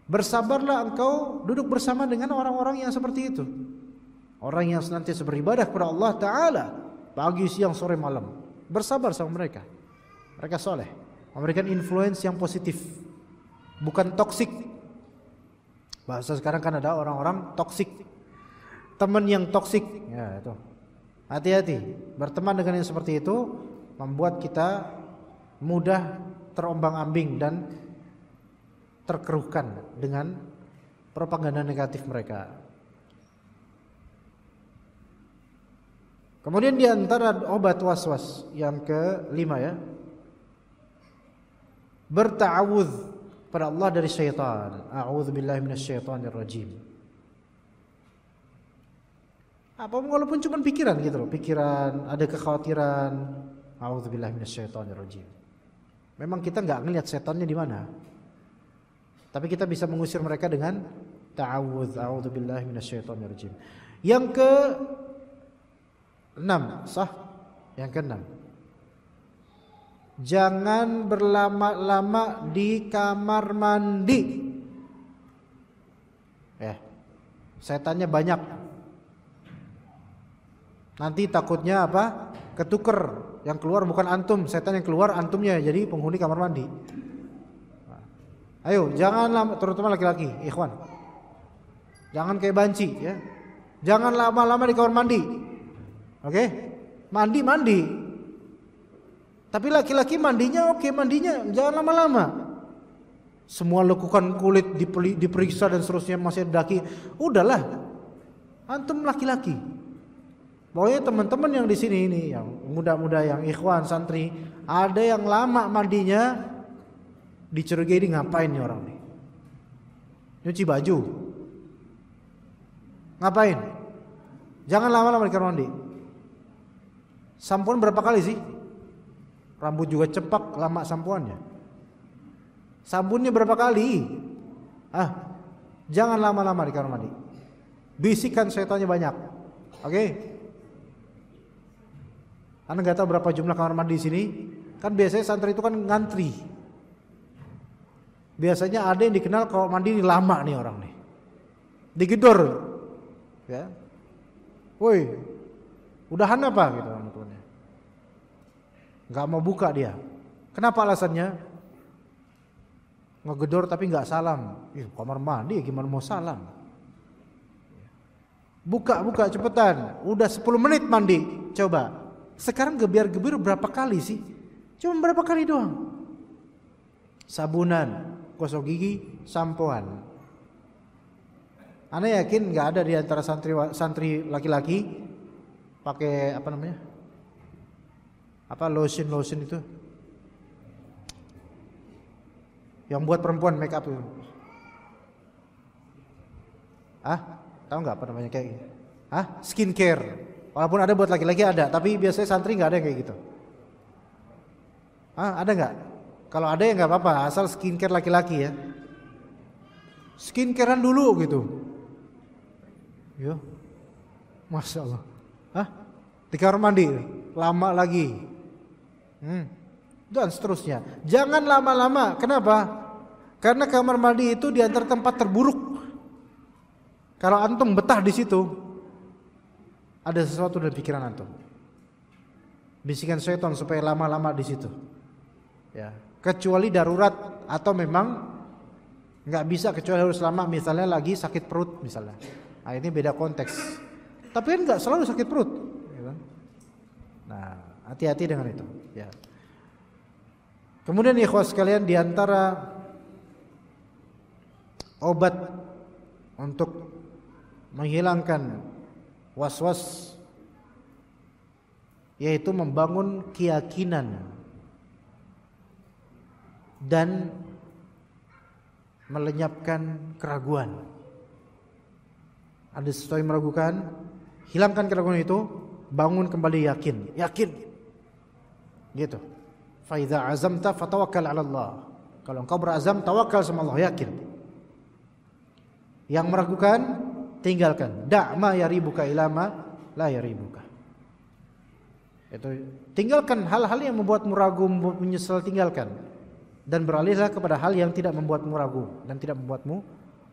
Bersabarlah engkau duduk bersama dengan orang-orang yang seperti itu. Orang yang senantiasa beribadah kepada Allah Ta'ala pagi, siang, sore, malam. Bersabar sama mereka. Mereka soleh, memberikan influence yang positif, bukan toksik. Bahasa sekarang kan ada orang-orang toksik, teman yang toksik. Ya itu. Hati-hati, berteman dengan yang seperti itu membuat kita mudah terombang-ambing dan terkeruhkan dengan propaganda negatif mereka. Kemudian di antara obat waswas yang kelima ya, berta'awudz pada Allah dari syaitan. A'udzubillahi minasyaitonir rajim. Apa walaupun cuma pikiran gitu loh, pikiran ada kekhawatiran, a'udzubillahi minasyaitonir rajim. Memang kita enggak ngelihat setannya di mana. Tapi kita bisa mengusir mereka dengan ta'awudz, a'udzubillahi minasyaitonir rajim. Yang ke-6, sah? Yang ke-6. Jangan berlama-lama di kamar mandi. Setannya banyak. Nanti takutnya apa? Ketuker. Yang keluar bukan antum, setan yang keluar antumnya jadi penghuni kamar mandi. Ayo, jangan lama, terutama laki-laki, ikhwan. Jangan kayak banci ya. Jangan lama-lama di kamar mandi. Oke? Mandi. Tapi laki-laki mandinya oke, mandinya jangan lama-lama. Semua lekukan kulit diperiksa dan seterusnya masih ada daki. Udahlah. Antum laki-laki. Pokoknya teman-teman yang di sini ini, yang muda-muda, yang ikhwan, santri, ada yang lama mandinya, dicurigai ini ngapain nih orang nih? Nyuci baju. Ngapain? Jangan lama-lama di kamar mandi. Sampoan berapa kali sih? Rambut juga cepak, lama sampoannya. Sabunnya berapa kali? Jangan lama-lama di kamar mandi. Bisikan setannya banyak. Oke? Anda nggak tahu berapa jumlah kamar mandi di sini? Kan biasanya santri itu kan ngantri. Biasanya ada yang dikenal kalau mandi ini lama nih orang nih. Digedor. Ya. Woi, udahan apa gitu orang tuanya. Nggak mau buka dia. Kenapa alasannya? Ngegedor tapi nggak salam. Kamar mandi gimana mau salam? Buka cepetan. Udah 10 menit mandi. Coba. Sekarang gebiar-gebir berapa kali sih? Cuma berapa kali doang. Sabunan, gosok gigi, sampoan. Anda yakin nggak ada di antara santri laki-laki pakai apa namanya? Apa lotion itu? Yang buat perempuan make up itu. Tahu nggak apa namanya kayak gitu? Skincare. Walaupun ada buat laki-laki ada, tapi biasanya santri nggak ada yang kayak gitu. Ada nggak? Kalau ada ya nggak apa-apa, asal skincare laki-laki ya. Skincarean dulu gitu. Yo, masya Allah. Di kamar mandi, lama lagi. Dan seterusnya. Jangan lama-lama. Kenapa? Karena kamar mandi itu di antara tempat terburuk. Kalau antum betah di situ, ada sesuatu dalam pikiran antum. Bisikan syaitan supaya lama-lama di situ. Ya. kecuali darurat atau memang nggak bisa kecuali harus lama, misalnya lagi sakit perut misalnya. Nah, ini beda konteks. Tapi kan nggak selalu sakit perut. Nah, hati-hati dengan itu. Ya. Kemudian ikhwah sekalian, di antara obat untuk menghilangkan was-was yaitu membangun keyakinan dan melenyapkan keraguan. Ada sesuatu yang meragukan, hilangkan keraguan itu, bangun kembali yakin. Gitu. Fa idza azamta fatawakkal 'ala Allah. Kalau engkau berazam, tawakal sama Allah, yakin. Yang meragukan, tinggalkan. Da' ma yaribuka ila ma la yaribuka. Itu tinggalkan hal-hal yang membuatmu ragu, membuatmu menyesal, tinggalkan. Dan beralihlah kepada hal yang tidak membuatmu ragu dan tidak membuatmu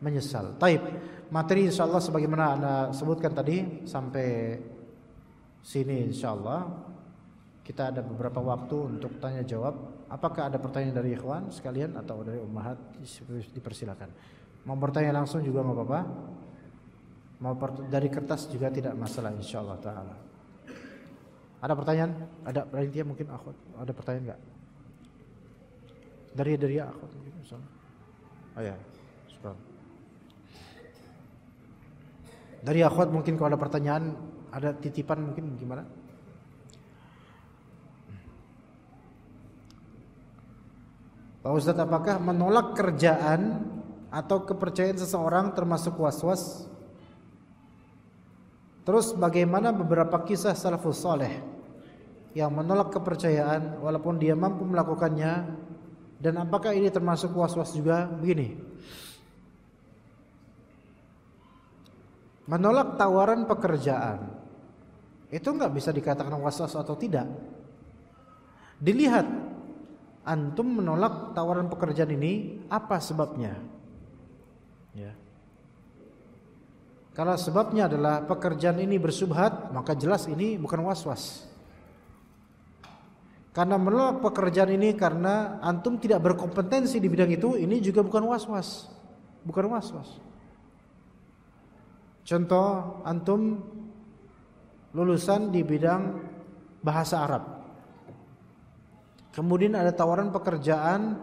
menyesal. Taib. Materi insyaallah sebagaimana Anda sebutkan tadi sampai sini insyaallah. Kita ada beberapa waktu untuk tanya jawab. Apakah ada pertanyaan dari ikhwan sekalian atau dari ummahat? Dipersilakan. Mau bertanya langsung juga enggak apa-apa. Mau dari kertas juga tidak masalah insyaallah taala. Ada pertanyaan? Ada panitia mungkin akhwat. Ada pertanyaan enggak? Dari akhwat mungkin misalnya. Oh ya. Syukur. Dari akhwat mungkin kalau ada pertanyaan, ada titipan mungkin gimana? Pak Ustadz, apakah menolak kerjaan atau kepercayaan seseorang termasuk was-was? Terus bagaimana beberapa kisah salafus saleh yang menolak kepercayaan walaupun dia mampu melakukannya, dan apakah ini termasuk was-was juga? Begini, menolak tawaran pekerjaan itu nggak bisa dikatakan was-was atau tidak. Dilihat antum menolak tawaran pekerjaan ini, apa sebabnya? Ya. Kalau sebabnya adalah pekerjaan ini bersubhat, maka jelas ini bukan was-was. Karena menolak pekerjaan ini karena antum tidak berkompetensi di bidang itu, ini juga bukan was-was. Bukan was-was. Contoh, antum lulusan di bidang bahasa Arab. Kemudian ada tawaran pekerjaan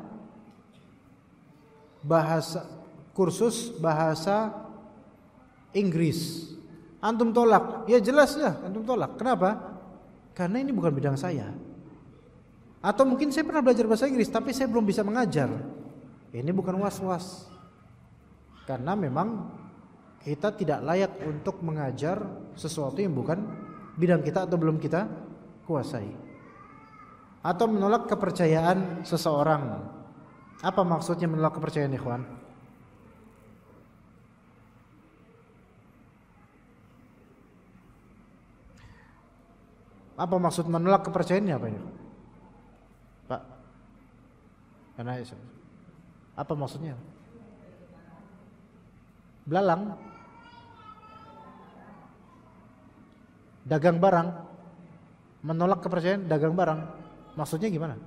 kursus bahasa Inggris. Antum tolak. Ya jelas ya, antum tolak. Kenapa? Karena ini bukan bidang saya. Atau mungkin saya pernah belajar bahasa Inggris tapi saya belum bisa mengajar. Ini bukan was-was. Karena memang kita tidak layak untuk mengajar sesuatu yang bukan bidang kita atau belum kita kuasai. Atau menolak kepercayaan seseorang. Apa maksudnya menolak kepercayaan, ikhwan? Apa maksud menolak kepercayaannya apa ini? Pak, karena apa maksudnya? Belalang, dagang barang, menolak kepercayaan dagang barang, maksudnya gimana?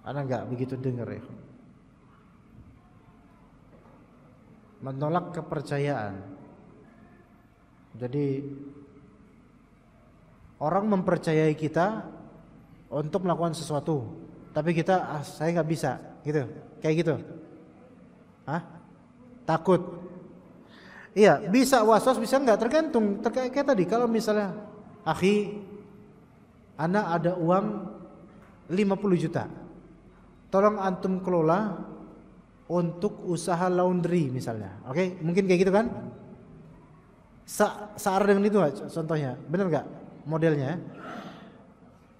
Anda nggak begitu dengar ya? Menolak kepercayaan. Jadi orang mempercayai kita untuk melakukan sesuatu, tapi kita saya nggak bisa, gitu, kayak gitu. Takut. Iya, bisa was-was, bisa nggak, tergantung. Kayak tadi, kalau misalnya, akhi, ana ada uang 50 juta, tolong antum kelola untuk usaha laundry misalnya, oke? Mungkin kayak gitu kan? Searah dengan itu contohnya, benar nggak modelnya?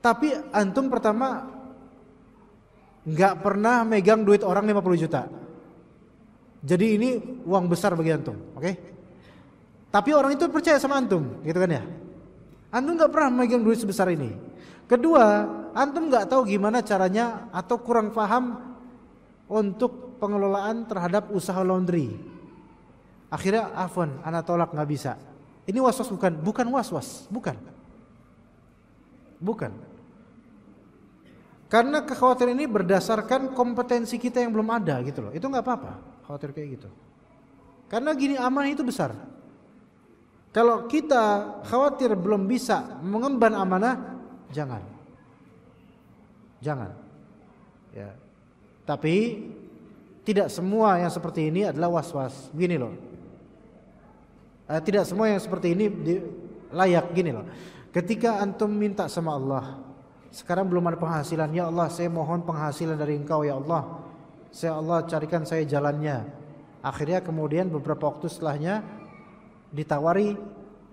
Tapi antum pertama nggak pernah megang duit orang 50 juta. Jadi ini uang besar bagi antum, oke? Tapi orang itu percaya sama antum, gitu kan ya? Antum nggak pernah megang duit sebesar ini. Kedua, antum nggak tahu gimana caranya atau kurang paham untuk pengelolaan terhadap usaha laundry. Akhirnya afwan, ana tolak, nggak bisa. Ini was-was bukan? Bukan was-was, bukan. Bukan. Karena kekhawatiran ini berdasarkan kompetensi kita yang belum ada gitu loh. Itu nggak apa-apa khawatir kayak gitu. Karena gini, amanah itu besar. Kalau kita khawatir belum bisa mengemban amanah, jangan. Ya. Tapi tidak semua yang seperti ini adalah was-was. Gini loh. Tidak semua yang seperti ini layak, gini loh. Ketika antum minta sama Allah, sekarang belum ada penghasilan, ya Allah saya mohon penghasilan dari Engkau ya Allah. Saya Allah carikan saya jalannya. Akhirnya kemudian beberapa waktu setelahnya ditawari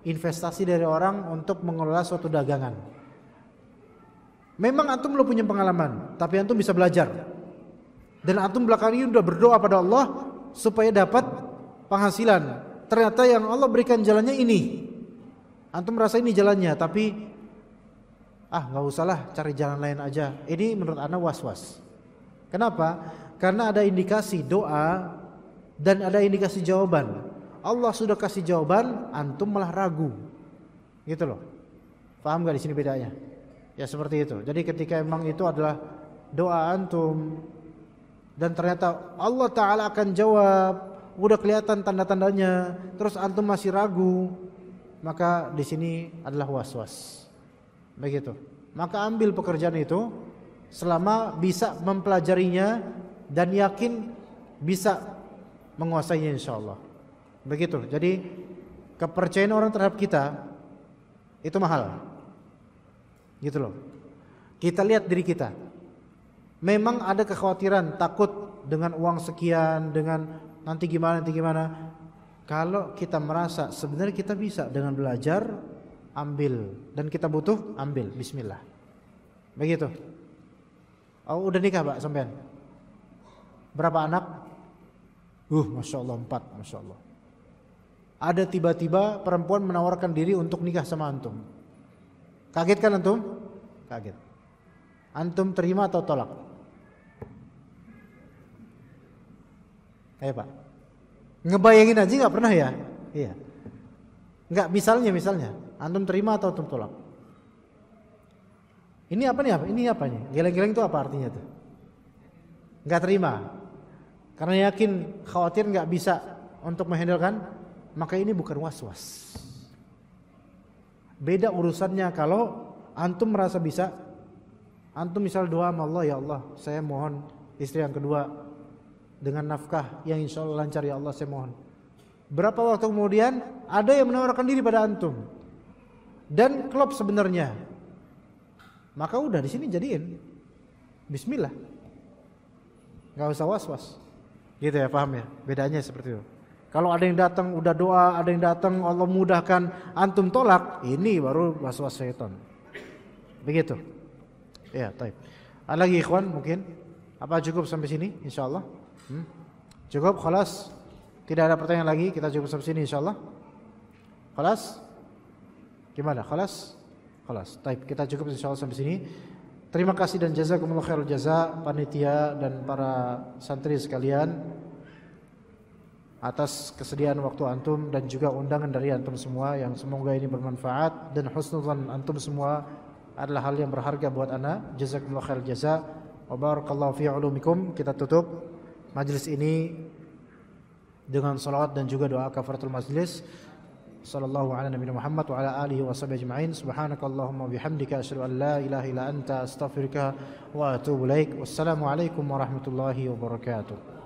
investasi dari orang untuk mengelola suatu dagangan. Memang antum belum punya pengalaman, tapi antum bisa belajar. Dan antum belakangan ini sudah berdoa pada Allah supaya dapat penghasilan. Ternyata yang Allah berikan jalannya ini. Antum merasa ini jalannya, tapi nggak usahlah, cari jalan lain aja. Ini menurut ana was-was. Kenapa? Karena ada indikasi doa dan ada indikasi jawaban. Allah sudah kasih jawaban, antum malah ragu. Gitu loh. Paham gak di sini bedanya? Ya seperti itu. Jadi ketika emang itu adalah doa antum dan ternyata Allah Ta'ala akan jawab, udah kelihatan tanda-tandanya, terus antum masih ragu, maka di sini adalah was-was. Begitu. Maka ambil pekerjaan itu selama bisa mempelajarinya dan yakin bisa menguasainya insyaallah. Begitu. Jadi kepercayaan orang terhadap kita itu mahal. Gitu loh. Kita lihat diri kita. Memang ada kekhawatiran, takut dengan uang sekian, dengan nanti gimana. Kalau kita merasa sebenarnya kita bisa dengan belajar, ambil. Dan kita butuh, ambil. Bismillah. Begitu. Oh, udah nikah Pak sampean? Berapa anak? Masya Allah 4, Masya Allah. Ada tiba-tiba perempuan menawarkan diri untuk nikah sama antum. Kaget kan antum? Kaget. Antum terima atau tolak? Ayo Pak. Ngebayangin aja gak pernah ya? Iya. Enggak, misalnya antum terima atau antum tolak? Ini apa nih? Ini apa nih? Geleng-geleng itu apa artinya tuh? Enggak terima. Karena yakin, khawatir enggak bisa untuk menghandlekan, maka ini bukan was-was. Beda urusannya kalau antum merasa bisa. Antum misal doa sama Allah, ya Allah, saya mohon istri yang kedua dengan nafkah yang insya Allah lancar, ya Allah saya mohon. Berapa waktu kemudian ada yang menawarkan diri pada antum dan klop sebenarnya, maka udah di sini jadiin. Bismillah, nggak usah was-was. Gitu ya, paham ya? Bedanya seperti itu. Kalau ada yang datang udah doa, ada yang datang Allah mudahkan, antum tolak, ini baru was-was syaitan. Begitu. Ya, baik. Ada lagi ikhwan mungkin? Apa cukup sampai sini insyaallah? Cukup, khalas. Tidak ada pertanyaan lagi, kita cukup sampai sini insyaallah. Khalas? Gimana? Khalas? Khalas. Baik, kita cukup insyaallah sampai sini. Terima kasih dan jazakumullah khairul jaza panitia dan para santri sekalian atas kesediaan waktu antum dan juga undangan dari antum semua yang semoga ini bermanfaat dan husnuzan antum semua adalah hal yang berharga buat ana. Jazakumullah khairul jaza wa barakallahu fi ulumikum. Kita tutup majlis ini dengan salawat dan juga doa kafaratul majlis. Sallallahu ala nabiyina Muhammad wa ala alihi wa sahbihi ajma'in. Subhanakallahumma bihamdika asyhadu an la ilaha illa anta astaghfiruka wa atubu ilaik. Wassalamu alaikum warahmatullahi wabarakatuh.